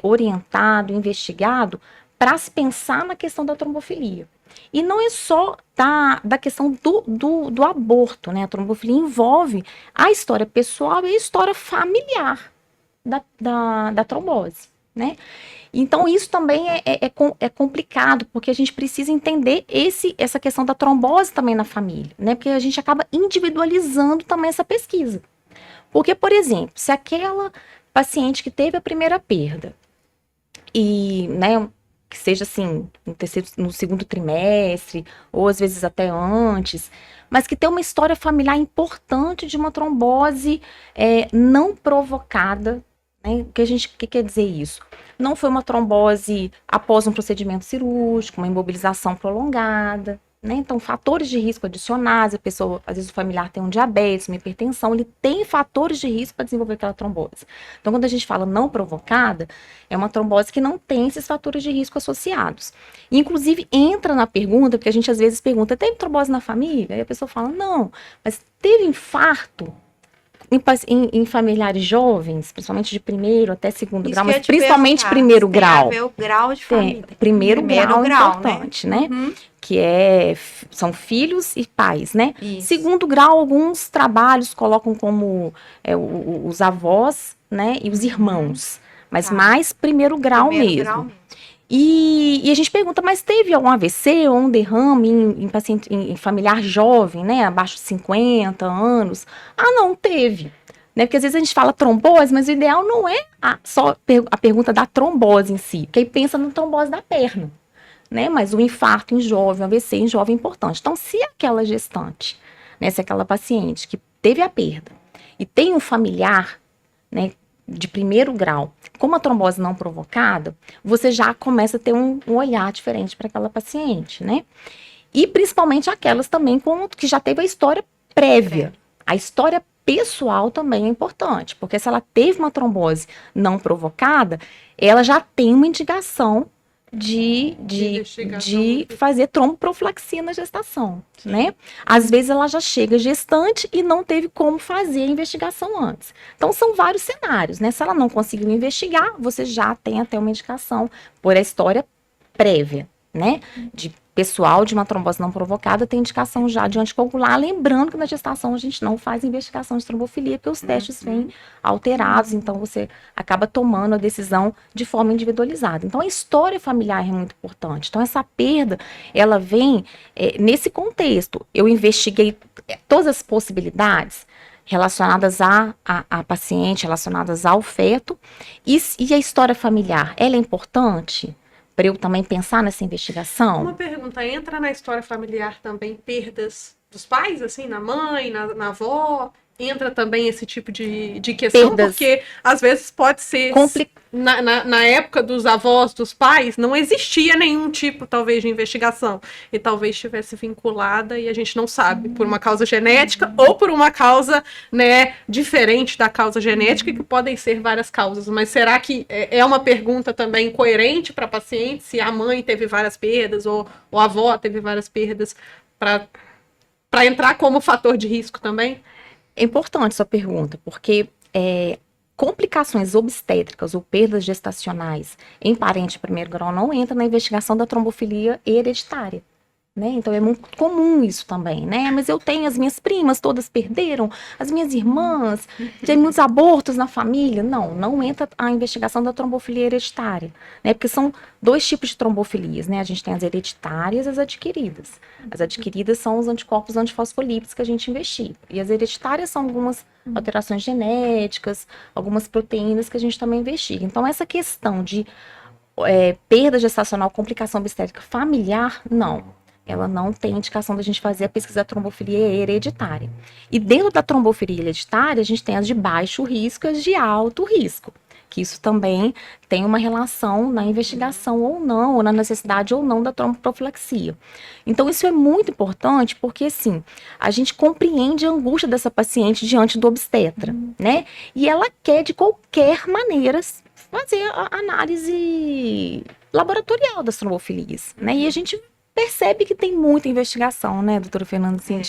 orientado, investigado, para se pensar na questão da trombofilia. E não é só da questão do aborto, né? A trombofilia envolve a história pessoal e a história familiar da trombose, né? Então, isso também é complicado, porque a gente precisa entender essa questão da trombose também na família, né? Porque a gente acaba individualizando também essa pesquisa. Porque, por exemplo, se aquela paciente que teve a primeira perda e, né, que seja assim, no segundo trimestre, ou às vezes até antes, mas que tem uma história familiar importante de uma trombose não provocada, né? Que quer dizer isso? Não foi uma trombose após um procedimento cirúrgico, uma imobilização prolongada, né? Então, fatores de risco adicionais, a pessoa, às vezes o familiar tem um diabetes, uma hipertensão, ele tem fatores de risco para desenvolver aquela trombose. Então, quando a gente fala não provocada, é uma trombose que não tem esses fatores de risco associados. Inclusive, entra na pergunta, porque a gente às vezes pergunta, tem trombose na família? Aí a pessoa fala, não, mas teve infarto em familiares jovens, principalmente de primeiro até segundo Isso grau, que eu ia mas te principalmente perguntar, primeiro tem a grau. ver o grau de família. Primeiro grau grau, importante, né? Uhum. Que são filhos e pais, né? Isso. Segundo grau, alguns trabalhos colocam como os avós, né? E os irmãos. Mas Tá. mais primeiro grau Primeiro mesmo. grau mesmo. E a gente pergunta, mas teve algum AVC ou um derrame em paciente, em familiar jovem, né? Abaixo de 50 anos? Ah, não, teve. Né? Porque às vezes a gente fala trombose, mas o ideal não é só a pergunta da trombose em si, porque aí pensa na trombose da perna, né? Mas o infarto em jovem, o AVC em jovem é importante. Então, se aquela gestante, né, se aquela paciente que teve a perda e tem um familiar, né, de primeiro grau, com uma trombose não provocada, você já começa a ter um olhar diferente para aquela paciente, né? E principalmente aquelas também que já teve a história prévia. A história pessoal também é importante, porque se ela teve uma trombose não provocada, ela já tem uma indicação de fazer tromboprofilaxia na gestação, né? Às vezes ela já chega gestante e não teve como fazer a investigação antes. Então são vários cenários, né? Se ela não conseguiu investigar, você já tem até uma indicação por a história prévia, né? De pessoal de uma trombose não provocada tem indicação já de anticoagular, lembrando que na gestação a gente não faz investigação de trombofilia, porque os testes vêm alterados, então você acaba tomando a decisão de forma individualizada. Então a história familiar é muito importante. Então essa perda, ela vem nesse contexto. Eu investiguei todas as possibilidades relacionadas à paciente, relacionadas ao feto, e a história familiar, ela é importante? Para eu também pensar nessa investigação? Uma pergunta, entra na história familiar também perdas dos pais, assim, na mãe, na avó? Entra também esse tipo de questão? Perdas. Porque às vezes pode ser... Na época dos avós, dos pais, não existia nenhum tipo, talvez, de investigação. E talvez estivesse vinculada e a gente não sabe, por uma causa genética ou por uma causa, né, diferente da causa genética, que podem ser várias causas. Mas será que é uma pergunta também coerente para a paciente, se a mãe teve várias perdas ou a avó teve várias perdas, para entrar como fator de risco também? É importante sua pergunta, porque complicações obstétricas ou perdas gestacionais em parente de primeiro grau não entra na investigação da trombofilia hereditária, né? Então é muito comum isso também, né? Mas eu tenho as minhas primas, todas perderam, as minhas irmãs, tem muitos abortos na família. Não entra a investigação da trombofilia hereditária, né? Porque são dois tipos de trombofilias, né? A gente tem as hereditárias e as adquiridas. As adquiridas são os anticorpos antifosfolípidos que a gente investiga. E as hereditárias são algumas alterações genéticas, algumas proteínas que a gente também investiga. Então, essa questão de perda gestacional, complicação obstétrica familiar, não. Ela não tem indicação da gente fazer a pesquisa da trombofilia hereditária. E dentro da trombofilia hereditária, a gente tem as de baixo risco e as de alto risco, que isso também tem uma relação na investigação ou não, ou na necessidade ou não da tromboprofilaxia. Então, isso é muito importante porque, assim, a gente compreende a angústia dessa paciente diante do obstetra, né? E ela quer, de qualquer maneira, fazer a análise laboratorial das trombofilias, né? E a gente percebe que tem muita investigação, né, doutora Fernanda, assim,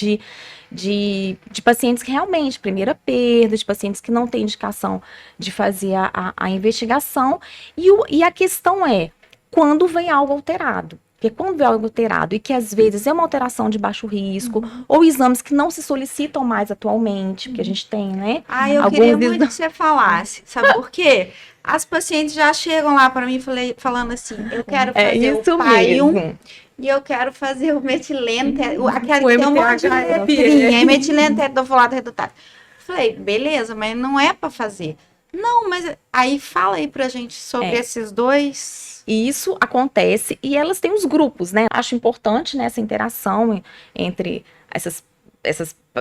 de pacientes que realmente, primeira perda, de pacientes que não têm indicação de fazer a investigação, e a questão é, quando vem algo alterado? Porque quando vem algo alterado, e que às vezes é uma alteração de baixo risco, ou exames que não se solicitam mais atualmente, porque a gente tem, né? Eu queria muito que você falasse, sabe por quê? As pacientes já chegam lá para mim falando assim, eu quero fazer o PAI-1, e eu quero fazer o metileno, aquele que tem um monte de letrinha, metileno, tetrofolato redutável. Falei, beleza, mas não é para fazer. Não, mas aí fala aí pra gente sobre esses dois. E isso acontece e elas têm os grupos, né? Acho importante, né, essa interação entre essas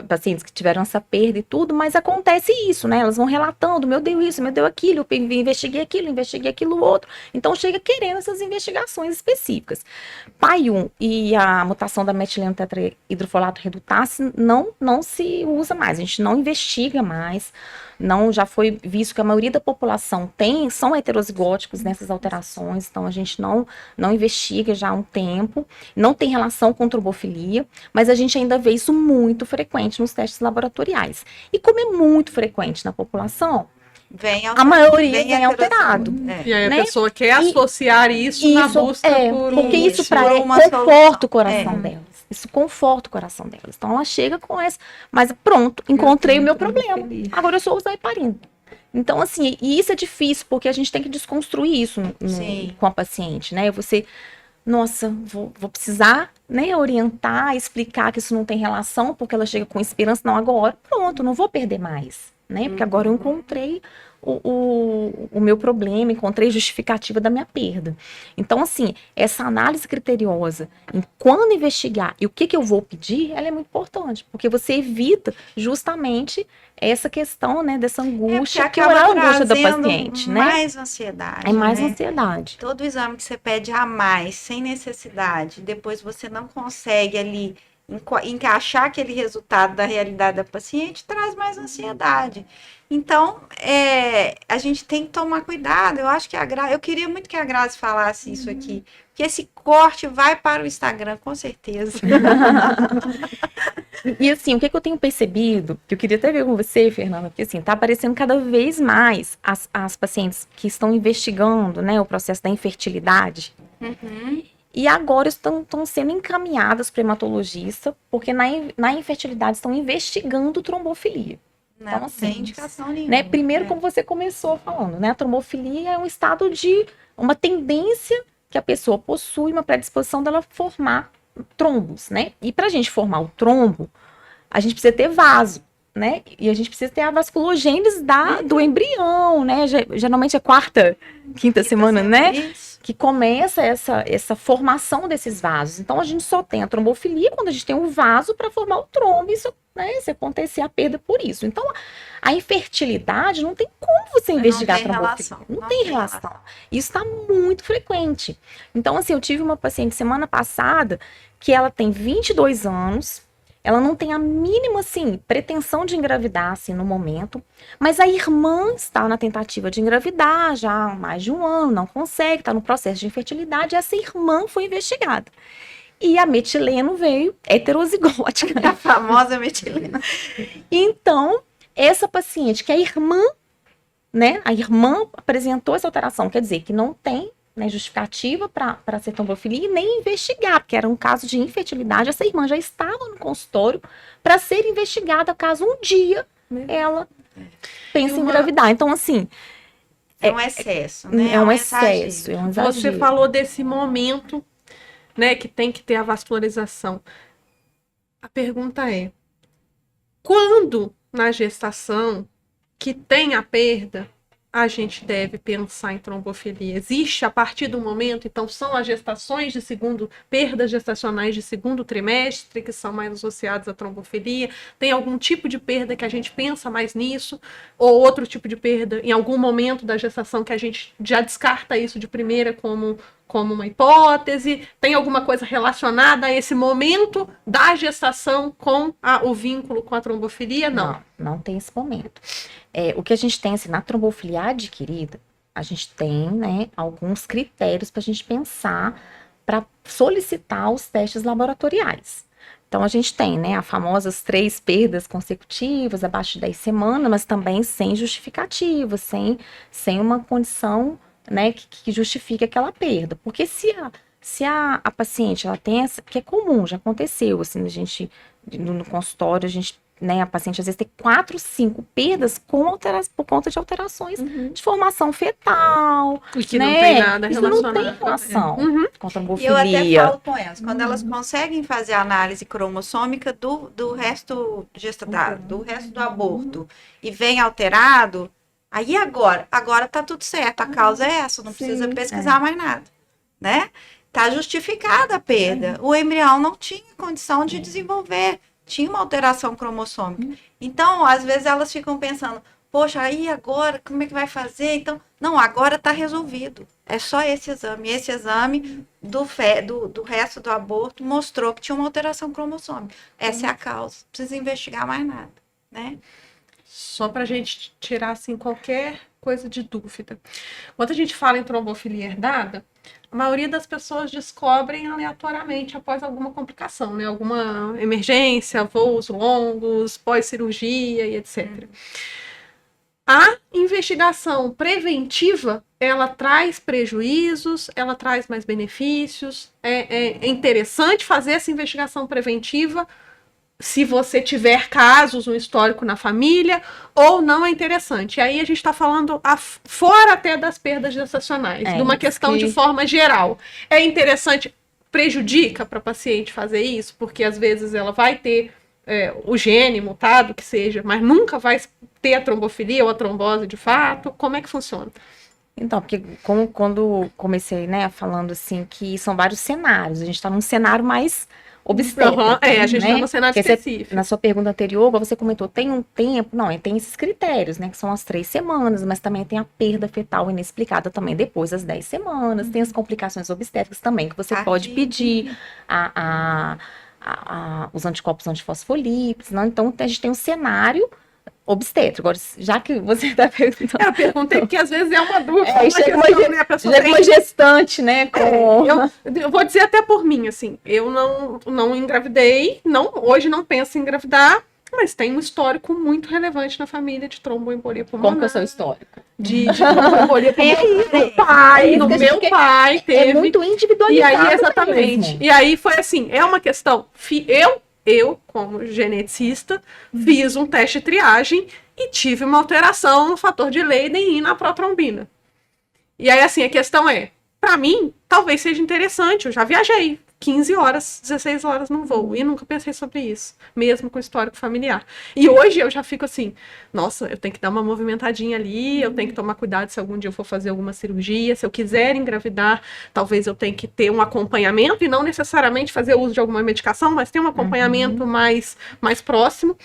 pacientes que tiveram essa perda e tudo, mas acontece isso, né? Elas vão relatando, meu Deus isso, meu Deus aquilo, eu investiguei aquilo outro. Então chega querendo essas investigações específicas. PAI-1 e a mutação da metileno tetrahidrofolato redutase não se usa mais, a gente não investiga mais. Não, já foi visto que a maioria da população são heterozigóticos nessas alterações, então a gente não investiga já há um tempo, não tem relação com trombofilia, mas a gente ainda vê isso muito frequente nos testes laboratoriais. E como é muito frequente na população, a maioria vem alterado. E aí a né? pessoa quer associar isso na busca por porque isso para conforta o coração delas. Isso conforta o coração delas. Então ela chega com essa, mas pronto, encontrei o meu problema. Agora eu sou usar heparina. Então assim, e isso é difícil porque a gente tem que desconstruir isso com a paciente, né? Você, nossa, vou precisar, né, orientar, explicar que isso não tem relação, porque ela chega com esperança, não, agora, pronto, não vou perder mais, né? Porque agora eu encontrei o meu problema, encontrei justificativa da minha perda. Então, assim, essa análise criteriosa em quando investigar e o que eu vou pedir, ela é muito importante, porque você evita justamente essa questão, né, dessa angústia, que é a angústia da paciente, né? Mais ansiedade. É mais ansiedade. Todo exame que você pede a mais, sem necessidade, depois você não consegue ali encaixar aquele resultado da realidade da paciente, traz mais ansiedade. Então, a gente tem que tomar cuidado. Eu acho que eu queria muito que a Grazi falasse isso aqui, que esse corte vai para o Instagram, com certeza. E assim, o que eu tenho percebido, que eu queria até ver com você, Fernanda, porque assim, tá aparecendo cada vez mais as pacientes que estão investigando, né, o processo da infertilidade. E agora estão sendo encaminhadas para hematologista, porque na infertilidade estão investigando trombofilia. Não então, assim, tem indicação nenhuma. Né, primeiro, como você começou falando, né, a trombofilia é um estado de uma tendência que a pessoa possui, uma predisposição dela formar trombos, né? E para a gente formar o trombo, a gente precisa ter vaso, né? E a gente precisa ter a vasculogênese do embrião, né? Geralmente é quarta, quinta semana, né? Isso. Que começa essa formação desses vasos. Então, a gente só tem a trombofilia quando a gente tem um vaso para formar o trombo. Isso, né, se acontecer a perda por isso. Então, a infertilidade não tem como você investigar a trombofilia. Não tem relação. Isso está muito frequente. Então, assim, eu tive uma paciente semana passada que ela tem 22 anos, ela não tem a mínima, assim, pretensão de engravidar, assim, no momento. Mas a irmã está na tentativa de engravidar já há mais de um ano, não consegue, está no processo de infertilidade. E essa irmã foi investigada. E a metileno veio heterozigótica. A famosa metileno. Então, essa paciente, que a irmã, né? A irmã apresentou essa alteração, quer dizer, que não tem, né, justificativa para ser trombofilia e nem investigar, porque era um caso de infertilidade. Essa irmã já estava no consultório para ser investigada caso um dia ela pense em engravidar. Então, assim, é um excesso, né? É um excesso, é um exagero. Você falou desse momento, né, que tem que ter a vascularização. A pergunta é: quando na gestação que tem a perda, a gente deve pensar em trombofilia? Existe a partir do momento, então são as gestações de perdas gestacionais de segundo trimestre, que são mais associadas à trombofilia? Tem algum tipo de perda que a gente pensa mais nisso? Ou outro tipo de perda em algum momento da gestação que a gente já descarta isso de primeira como uma hipótese? Tem alguma coisa relacionada a esse momento da gestação com o vínculo com a trombofilia? Não tem esse momento. O que a gente tem, assim, na trombofilia adquirida, a gente tem, né, alguns critérios para a gente pensar para solicitar os testes laboratoriais. Então, a gente tem, né, as famosas 3 perdas consecutivas, abaixo de 10 semanas, mas também sem justificativa, sem uma condição, né, que justifique aquela perda. Porque se a paciente, ela tem essa, que é comum, já aconteceu, assim, a gente, no consultório, a gente, né, a paciente às vezes tem 4, 5 perdas por conta de alterações de formação fetal. E que né? não tem nada relacionado. Isso não tem relação com a trombofilia. Eu até falo com elas, quando elas conseguem fazer a análise cromossômica do resto do resto do aborto e vem alterado, Aí agora tá tudo certo, a causa é essa, não precisa Sim, pesquisar mais nada, né? Tá justificada a perda. O embrião não tinha condição de desenvolver, tinha uma alteração cromossômica. Então, às vezes elas ficam pensando, poxa, aí agora, como é que vai fazer? Então, não, agora tá resolvido. É só esse exame. Esse exame do resto do aborto mostrou que tinha uma alteração cromossômica. Essa é a causa. Não precisa investigar mais nada, né? Só para a gente tirar assim, qualquer coisa de dúvida. Quando a gente fala em trombofilia herdada, a maioria das pessoas descobrem aleatoriamente após alguma complicação, né? Alguma emergência, voos longos, pós-cirurgia e etc. A investigação preventiva, ela traz prejuízos, ela traz mais benefícios. É interessante fazer essa investigação preventiva se você tiver casos, um histórico na família, ou não é interessante. E aí a gente está falando fora até das perdas gestacionais, de uma questão de forma geral. É interessante, prejudica para a paciente fazer isso, porque às vezes ela vai ter o gene mutado, que seja, mas nunca vai ter a trombofilia ou a trombose de fato. Como é que funciona? Então, porque quando comecei, né, falando assim, que são vários cenários, a gente está num cenário mais obstétrico, a gente está né? no cenário Porque específico. Na sua pergunta anterior, você comentou, tem um tempo, não, tem esses critérios, né, que são as 3 semanas, mas também tem a perda fetal inexplicada também depois das 10 semanas, tem as complicações obstétricas também, que você pode pedir os anticorpos antifosfolípidos, não? Então, a gente tem um cenário obstétrico. Agora, já que você está perguntando... Eu perguntei porque às vezes é uma dúvida. Chega uma gestante, né? Eu vou dizer até por mim, assim, eu não engravidei, hoje não penso em engravidar, mas tem um histórico muito relevante na família de tromboembolia pulmonar. Como que é o seu histórico? De tromboembolia pulmonar. No meu pai teve. É muito individualizado. E aí, exatamente. Mesmo. E aí foi assim, é uma questão... Eu, como geneticista, fiz um teste de triagem e tive uma alteração no fator de Leiden e na protrombina. E aí, assim, a questão é, para mim, talvez seja interessante, eu já viajei 15 horas, 16 horas num voo, e nunca pensei sobre isso, mesmo com histórico familiar. E hoje eu já fico assim, nossa, eu tenho que dar uma movimentadinha ali, eu tenho que tomar cuidado se algum dia eu for fazer alguma cirurgia, se eu quiser engravidar, talvez eu tenha que ter um acompanhamento, e não necessariamente fazer uso de alguma medicação, mas ter um acompanhamento mais próximo.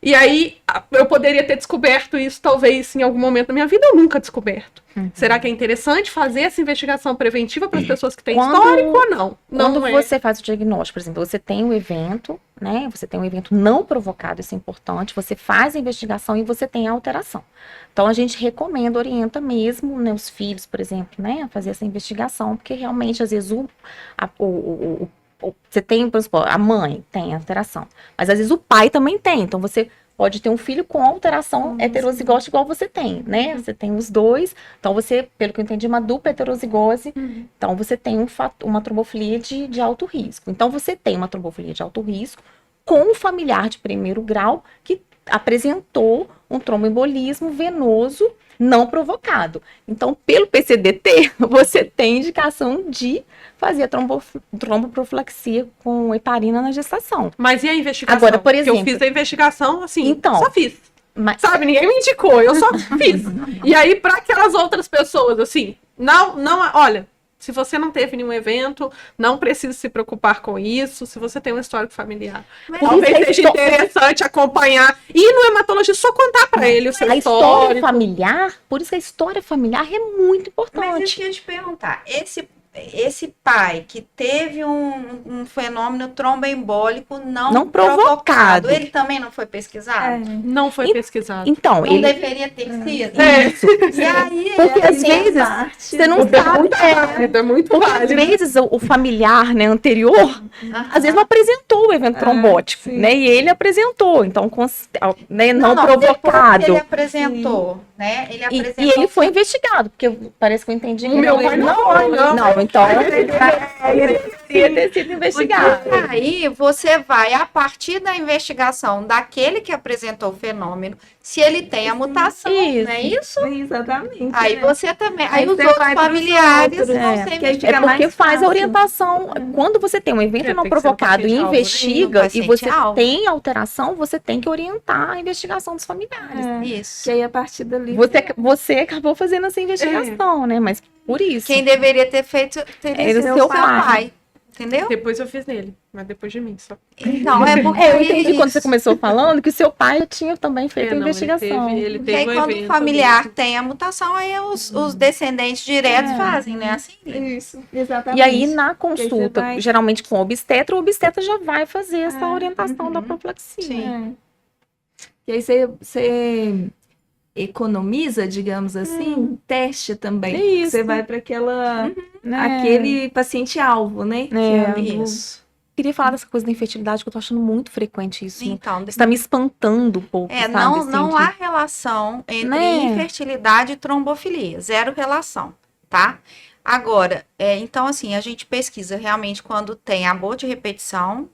E aí, eu poderia ter descoberto isso, talvez, em algum momento da minha vida, eu nunca descoberto. Será que é interessante fazer essa investigação preventiva para as pessoas que têm histórico ou não? Quando você faz o diagnóstico, por exemplo, você tem um evento, né? Você tem um evento não provocado, isso é importante, você faz a investigação e você tem a alteração. Então, a gente recomenda, orienta mesmo, né, os filhos, por exemplo, né, a fazer essa investigação, porque realmente, às vezes, você tem, por exemplo, a mãe tem alteração, mas às vezes o pai também tem, então você pode ter um filho com alteração heterozigose igual você tem, né? Você tem os dois, então você, pelo que eu entendi, uma dupla heterozigose, então você tem uma trombofilia de alto risco. Então você tem uma trombofilia de alto risco com um familiar de primeiro grau que apresentou um tromboembolismo venoso não provocado. Então, pelo PCDT, você tem indicação de fazer a tromboprofilaxia com heparina na gestação. Mas e a investigação? Agora, por exemplo... Porque eu fiz a investigação, assim, então, só fiz. Sabe, ninguém me indicou, eu só fiz. E aí, para aquelas outras pessoas, assim, olha... Se você não teve nenhum evento, não precisa se preocupar com isso. Se você tem um histórico familiar, talvez seja interessante acompanhar. E no hematologista, só contar para ele o seu histórico. A história familiar, por isso que a história familiar é muito importante. Mas isso que eu ia te perguntar. Esse pai que teve um fenômeno tromboembólico não provocado, ele também não foi pesquisado? Não foi pesquisado. Então, não deveria ter sido? Isso. E aí, porque às vezes você não sabe. É muito porque às vezes o familiar, né, anterior, às vezes não apresentou o evento trombótico, né? E ele apresentou, então, né, não provocado. Ele apresentou, né? Ele apresentou. E ele foi investigado, porque parece que eu entendi. O meu pai não. Não, então. poderia ter sido investigado. Aí você vai, a partir da investigação daquele que apresentou o fenômeno, se ele tem a mutação, Isso. não é isso? Exatamente. Aí né? você também. Aí os você outros vai pros familiares outros, vão é, ser porque aí investigados. fica Porque mais faz a fácil. orientação. Quando você tem um evento É, não tem que ser um provocado e paciente-alvo, né? investiga, Sim, e um você paciente-alvo. tem alteração, você tem que orientar a investigação dos familiares. Isso. Que aí a partir dali. Você acabou fazendo essa investigação, né? Mas por isso. Quem deveria ter feito teria Era sido seu seu pai. Entendeu? Depois eu fiz nele, mas depois de mim só. Então, é porque. Eu entendi isso. quando você começou falando que o seu pai tinha também feito a Não, investigação. Ele Porque aí teve um quando o evento familiar ali. tem a mutação, aí os descendentes diretos fazem, né? Assim. Isso, exatamente. E aí, na aí consulta, você vai- geralmente com o obstetra já vai fazer essa orientação da uhum. profilaxia. Sim. E aí você economiza, digamos assim, teste também. É isso. Você vai para aquela Né? aquele paciente-alvo, né? Que é o- Isso. Queria falar dessa coisa da infertilidade, que eu tô achando muito frequente isso. Então, Isso tá me espantando um pouco, sabe? não, assim, não que- há relação entre Né? infertilidade e trombofilia. Zero relação, tá? Agora, então assim, a gente pesquisa realmente quando tem aborto de repetição,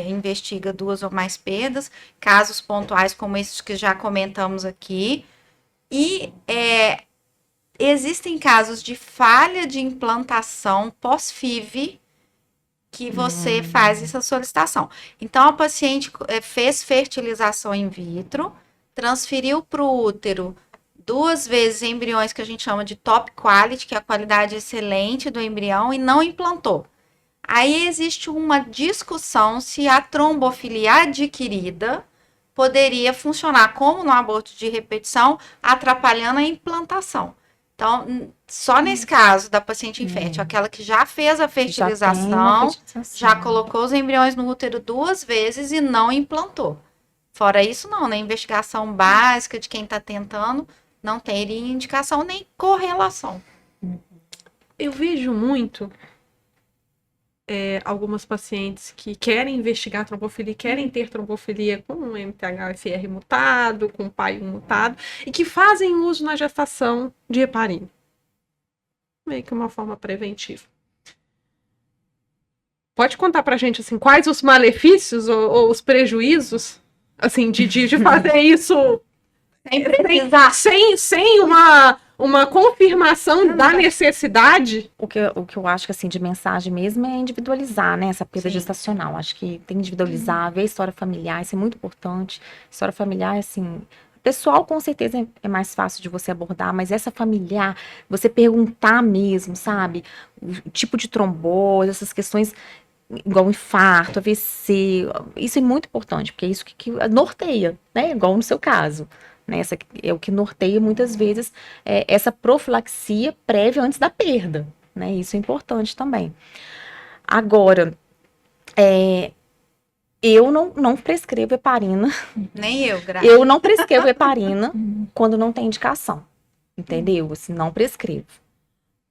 investiga 2 ou mais perdas, casos pontuais como esses que já comentamos aqui, e existem casos de falha de implantação pós-FIV que você faz essa solicitação. Então, a paciente fez fertilização in vitro, transferiu para o útero 2 vezes embriões que a gente chama de top quality, que é a qualidade excelente do embrião, e não implantou. Aí existe uma discussão se a trombofilia adquirida poderia funcionar como no aborto de repetição, atrapalhando a implantação. Então, só nesse caso da paciente infértil, aquela que já fez a já tem uma fertilização, fertilização. já colocou os embriões no útero 2 vezes e não implantou. Fora isso, não, na investigação básica de quem está tentando, não teria indicação nem correlação. Eu vejo muito algumas pacientes que querem investigar trombofilia, querem ter trombofilia com um MTHFR mutado, com pai mutado, e que fazem uso na gestação de heparina. Meio que uma forma preventiva. Pode contar pra gente, assim, quais os malefícios ou os prejuízos, assim, de fazer isso Sem precisar. sem uma confirmação da necessidade? O que eu acho que, assim, de mensagem mesmo é individualizar, né, essa perda Sim. gestacional. Acho que tem que individualizar, ver a história familiar, isso é muito importante. História familiar, assim, pessoal com certeza é mais fácil de você abordar, mas essa familiar, você perguntar mesmo, sabe, o tipo de trombose, essas questões igual infarto, AVC, isso é muito importante, porque é isso que norteia, né, igual no seu caso. Né, é o que norteia muitas vezes essa profilaxia prévia antes da perda, né? Isso é importante também. Agora, eu não prescrevo heparina. Nem eu, Graça. Eu não prescrevo heparina quando não tem indicação, entendeu? Assim, não prescrevo.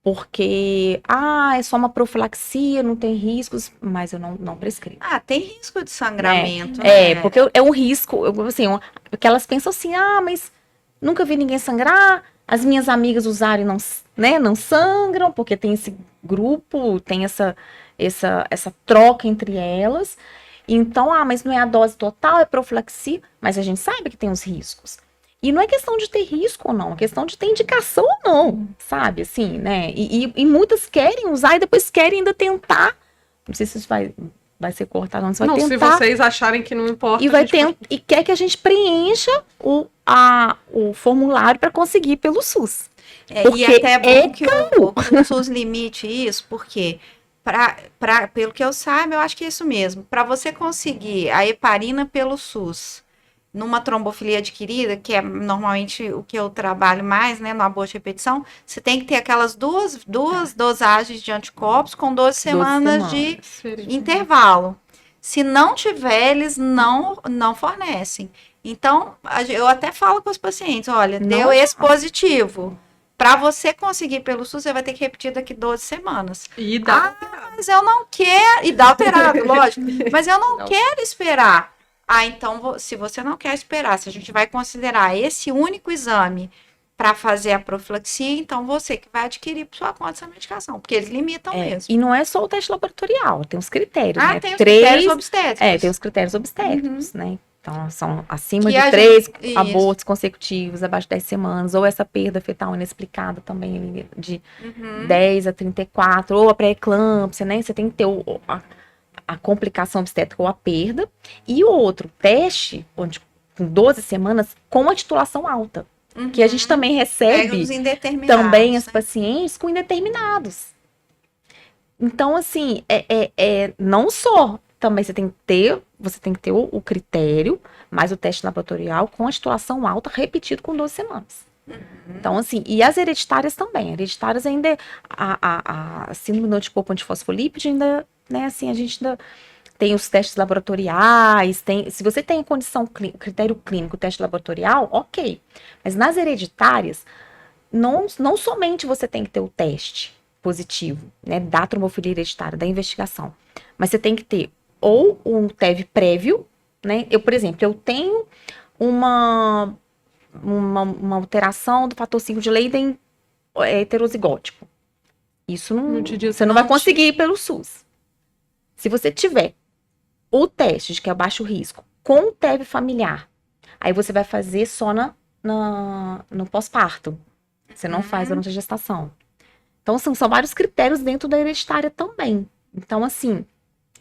Porque, é só uma profilaxia, não tem riscos, mas eu não prescrevo. Tem risco de sangramento. né? Porque é um risco, assim, porque elas pensam assim, mas nunca vi ninguém sangrar, as minhas amigas usarem não sangram, porque tem esse grupo, tem essa troca entre elas. Então, mas não é a dose total, é profilaxia, mas a gente sabe que tem os riscos. E não é questão de ter risco ou não, é questão de ter indicação ou não, sabe, assim, né? E muitas querem usar e depois querem ainda tentar, não sei se isso vai ser cortado, não, você vai Não, tentar. se vocês acharem que não importa. E quer que a gente preencha o formulário para conseguir pelo SUS. E Porque até é bom que o SUS limite isso, porque, pelo que eu saiba, eu acho que é isso mesmo. Para você conseguir a heparina pelo SUS, numa trombofilia adquirida, que é normalmente o que eu trabalho mais, né, no aborto de repetição, você tem que ter aquelas duas dosagens de anticorpos com 12 semanas de intervalo. Se não tiver, eles não fornecem. Então, eu até falo com os pacientes, olha, deu esse positivo. Para você conseguir pelo SUS, você vai ter que repetir daqui 12 semanas. E dá. Mas eu não quero... E dá alterado, lógico. Mas eu não quero esperar. Então, se você não quer esperar, se a gente vai considerar esse único exame para fazer a profilaxia, então você que vai adquirir por sua conta essa medicação, porque eles limitam mesmo. E não é só o teste laboratorial, tem os critérios, né? Tem os critérios obstétricos. Tem os critérios obstétricos, né? Então, são acima Que de a 3 gente- abortos consecutivos, abaixo de 10 semanas, ou essa perda fetal inexplicada também, de 10 a 34, ou a pré-eclâmpsia, né? Você tem que ter a complicação obstétrica ou a perda. E o outro teste, onde com 12 semanas, com a titulação alta, que a gente também Pega recebe os indeterminados, também as né? pacientes com indeterminados. Então, assim, não só também você tem que ter o critério, mas o teste laboratorial com a titulação alta repetido com 12 semanas. Então, assim, e as hereditárias também. Hereditárias ainda, a síndrome do anticorpo antifosfolípide ainda, né, assim, a gente ainda tem os testes laboratoriais, se você tem condição, critério clínico, teste laboratorial, ok. Mas nas hereditárias, não somente você tem que ter o teste positivo, né, da trombofilia hereditária, da investigação, mas você tem que ter ou um TEV prévio, né? Por exemplo, eu tenho uma alteração do fator 5 de Leiden heterozigótico. Isso Não te diz você não vai não, conseguir pelo SUS. Se você tiver o teste de que é baixo risco com o TEV familiar, aí você vai fazer só no pós-parto. Você não faz durante a gestação. Então, são vários critérios dentro da hereditária também. Então, assim,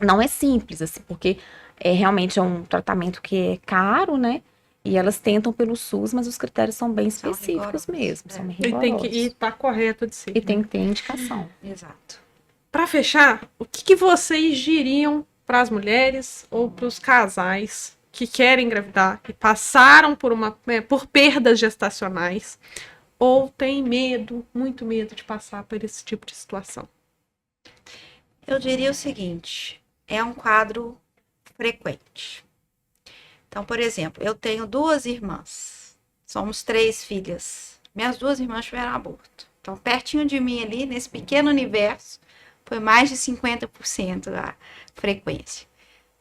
não é simples, assim, porque realmente é um tratamento que é caro, né? E elas tentam pelo SUS, mas os critérios são bem São específicos rigorosos, mesmo, são bem E tá correto de ser. E tem que ter indicação. Exato. Para fechar, o que vocês diriam para as mulheres ou para os casais que querem engravidar, que passaram por perdas gestacionais ou têm medo, muito medo de passar por esse tipo de situação? Eu diria o seguinte, é um quadro frequente. Então, por exemplo, eu tenho 2 irmãs, somos 3 filhas. Minhas 2 irmãs tiveram aborto. Então, pertinho de mim ali, nesse pequeno universo, foi mais de 50% da frequência.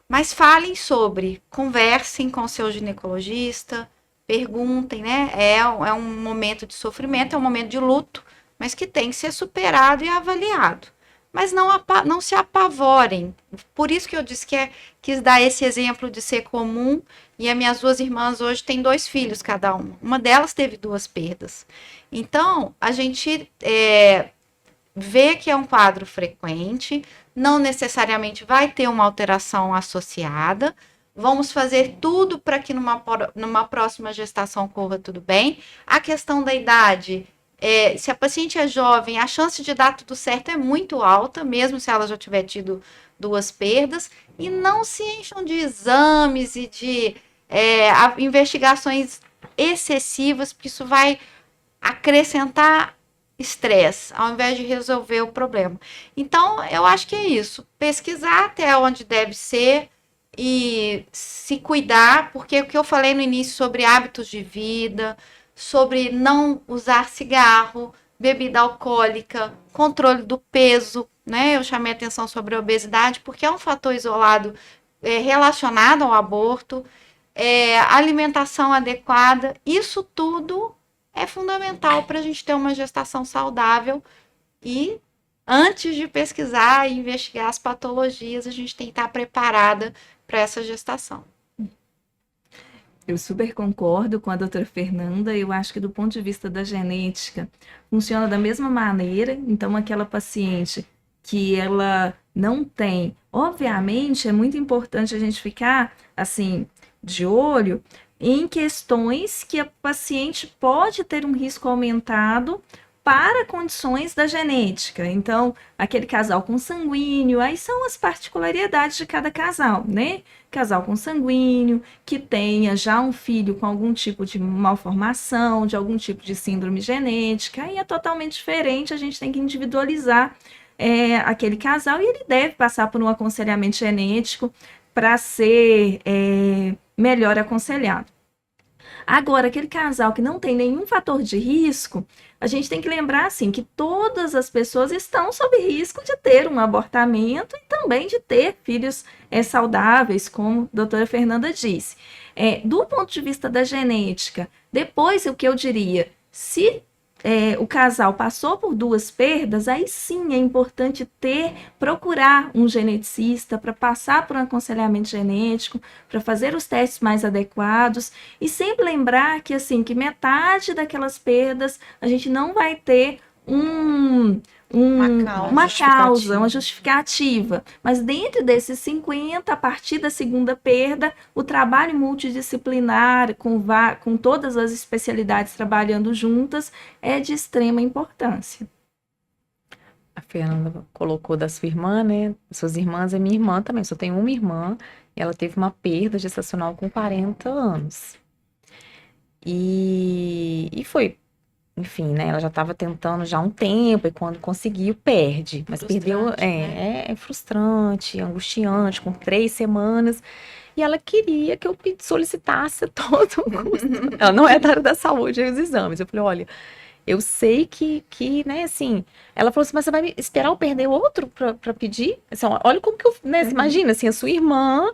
Mas falem sobre, conversem com seu ginecologista, perguntem, né? É um momento de sofrimento, é um momento de luto, mas que tem que ser superado e avaliado. Mas não se apavorem. Por isso que eu disse que quis dar esse exemplo de ser comum. E as minhas 2 irmãs hoje têm 2 filhos cada uma. Uma delas teve 2 perdas. Então, a gente vê que é um quadro frequente, não necessariamente vai ter uma alteração associada. Vamos fazer tudo para que numa próxima gestação corra tudo bem. A questão da idade, se a paciente é jovem, a chance de dar tudo certo é muito alta, mesmo se ela já tiver tido 2 perdas. E não se encham de exames e de investigações excessivas, porque isso vai acrescentar estresse, ao invés de resolver o problema. Então, eu acho que é isso. Pesquisar até onde deve ser e se cuidar, porque o que eu falei no início sobre hábitos de vida, sobre não usar cigarro, bebida alcoólica, controle do peso, né? Eu chamei atenção sobre a obesidade, porque é um fator isolado relacionado ao aborto, alimentação adequada, isso tudo é fundamental para a gente ter uma gestação saudável e antes de pesquisar e investigar as patologias, a gente tem que estar preparada para essa gestação. Eu super concordo com a doutora Fernanda. Eu acho que do ponto de vista da genética, funciona da mesma maneira. Então, aquela paciente que ela não tem, obviamente, é muito importante a gente ficar, assim, de olho em questões que a paciente pode ter um risco aumentado para condições da genética. Então, aquele casal consanguíneo, aí são as particularidades de cada casal, né? Casal consanguíneo, que tenha já um filho com algum tipo de malformação, de algum tipo de síndrome genética, aí é totalmente diferente, a gente tem que individualizar aquele casal e ele deve passar por um aconselhamento genético para ser melhor aconselhado. Agora, aquele casal que não tem nenhum fator de risco, a gente tem que lembrar assim que todas as pessoas estão sob risco de ter um abortamento e também de ter filhos saudáveis, como a doutora Fernanda disse. Do ponto de vista da genética, depois o que eu diria, Se o casal passou por 2 perdas, aí sim é importante procurar um geneticista para passar por um aconselhamento genético, para fazer os testes mais adequados, e sempre lembrar que assim, que metade daquelas perdas a gente não vai ter uma causa, uma justificativa. Mas dentro desses 50, a partir da segunda perda, o trabalho multidisciplinar, com todas as especialidades trabalhando juntas, é de extrema importância. A Fernanda colocou da sua irmã, né? Suas irmãs é minha irmã também, só tenho uma irmã, e ela teve uma perda gestacional com 40 anos. E foi, enfim, né? Ela já estava tentando já há um tempo, e quando conseguiu, perde. Mas perdeu, é frustrante, angustiante, com 3 semanas. E ela queria que eu solicitasse a todo custo. Ela não é da área da saúde, os exames. Eu falei, olha, eu sei que, né, assim, ela falou assim, mas você vai esperar eu perder outro pra pedir? Assim, olha como que eu, né, você imagina, assim, a sua irmã,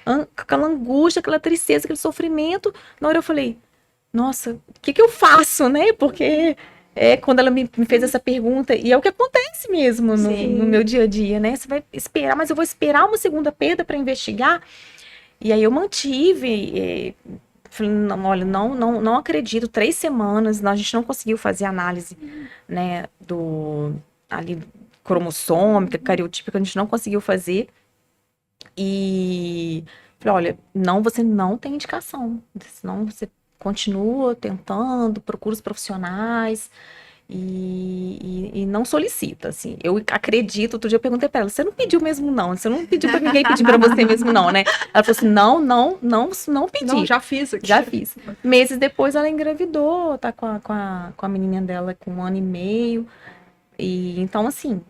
com aquela angústia, aquela tristeza, aquele sofrimento. Na hora eu falei, nossa, o que eu faço, né? Porque quando ela me fez essa pergunta, e é o que acontece mesmo no meu dia a dia, né? Você vai esperar, mas eu vou esperar uma segunda perda para investigar? E aí eu mantive, falei, não, olha, não acredito, 3 semanas, a gente não conseguiu fazer análise, né, ali, cromossômica, cariotípica, a gente não conseguiu fazer. E falei, olha, você não tem indicação, senão você continua tentando, procura os profissionais e não solicita, assim. Eu acredito, outro dia eu perguntei pra ela, você não pediu mesmo não? Você não pediu pra ninguém pedir pra você mesmo não, né? Ela falou assim, não pedi. Não, já fiz aqui. Já fiz. Meses depois ela engravidou, tá com a menininha dela com 1 ano e meio. E então, assim,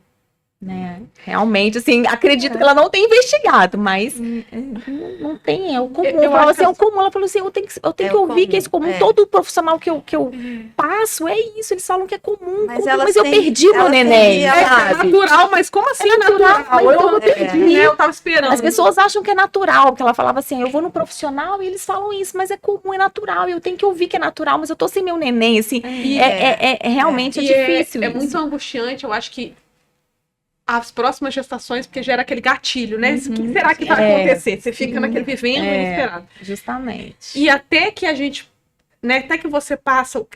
né, realmente, assim, acredito que ela não tenha investigado, mas não tem, é o comum. Eu falo assim, é o comum. Ela falou assim, eu tenho que ouvir que é esse comum. Todo profissional que eu passo é isso. Eles falam que é comum, mas eu perdi meu neném, sabe? É natural, mas como assim é natural? Eu tava esperando. As pessoas acham que é natural, porque ela falava assim, eu vou no profissional e eles falam isso, mas é comum, é natural, eu tenho que ouvir que é natural, mas eu tô sem meu neném, assim, realmente difícil. É muito angustiante, eu acho que as próximas gestações, porque gera aquele gatilho, né? O que será que vai acontecer? Você fica naquele vivendo inesperado. Justamente. E até que a gente, né, até que você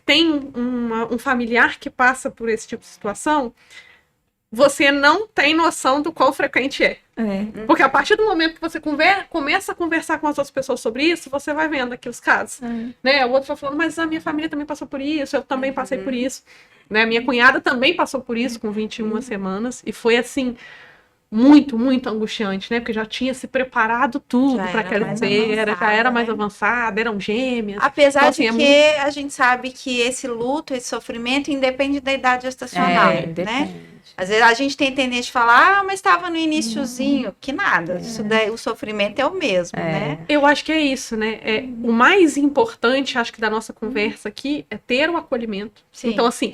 tem um familiar que passa por esse tipo de situação, você não tem noção do quão frequente é. Porque a partir do momento que você começa a conversar com as outras pessoas sobre isso, você vai vendo aqui os casos. Né? O outro vai falando, mas a minha família também passou por isso, eu também passei por isso. Né? Minha cunhada também passou por isso com 21 semanas. E foi assim, muito, muito angustiante, né? Porque já tinha se preparado tudo para aquela cera, já era mais avançada, eram gêmeas. Apesar então, assim, de que a gente sabe que esse luto, esse sofrimento, independe da idade gestacional, né? Às vezes a gente tem tendência de falar, mas estava no iniciozinho, que nada, isso daí, o sofrimento é o mesmo, né? Eu acho que é isso, né? O mais importante, acho que da nossa conversa aqui, é ter o acolhimento. Sim. Então, assim,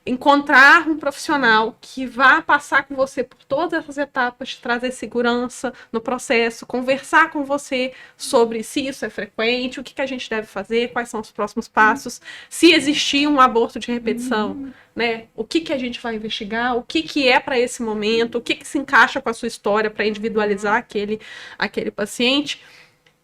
encontrar um profissional que vá passar com você por todas essas etapas, te trazer segurança no processo, conversar com você sobre se isso é frequente, o que a gente deve fazer, quais são os próximos passos, se existir um aborto de repetição, né? O que a gente vai investigar, o que é para esse momento, o que se encaixa com a sua história para individualizar aquele paciente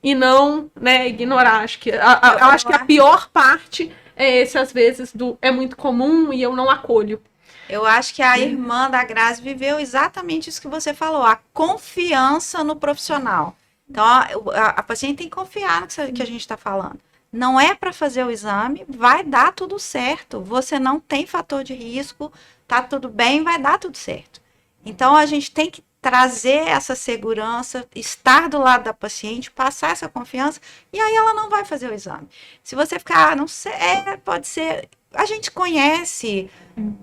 e não, né, ignorar. Acho que a pior parte é esse, às vezes, é muito comum e eu não acolho. Eu acho que a irmã da Grazi viveu exatamente isso que você falou, a confiança no profissional. Então, a paciente tem que confiar no que a gente está falando. Não é para fazer o exame, vai dar tudo certo. Você não tem fator de risco, tá tudo bem, vai dar tudo certo. Então, a gente tem que trazer essa segurança, estar do lado da paciente, passar essa confiança, e aí ela não vai fazer o exame. Se você ficar, não sei, pode ser... A gente conhece,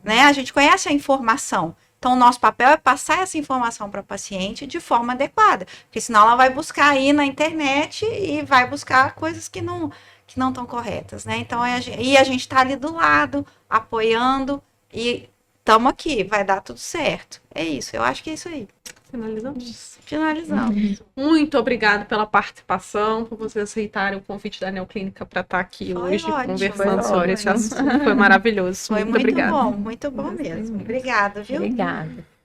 né? A gente conhece a informação. Então, o nosso papel é passar essa informação para a paciente de forma adequada, porque senão ela vai buscar aí na internet e vai buscar coisas que não estão corretas, né? Então, a gente está ali do lado, apoiando, e estamos aqui, vai dar tudo certo. É isso, eu acho que é isso aí. Finalizamos? Finalizamos. Muito obrigada pela participação, por vocês aceitarem o convite da Neoclínica para estar aqui Foi hoje ótimo, conversando foi sobre esse ótimo. assunto. Foi maravilhoso. Foi muito obrigada. muito bom mesmo. Obrigada, viu? Obrigada.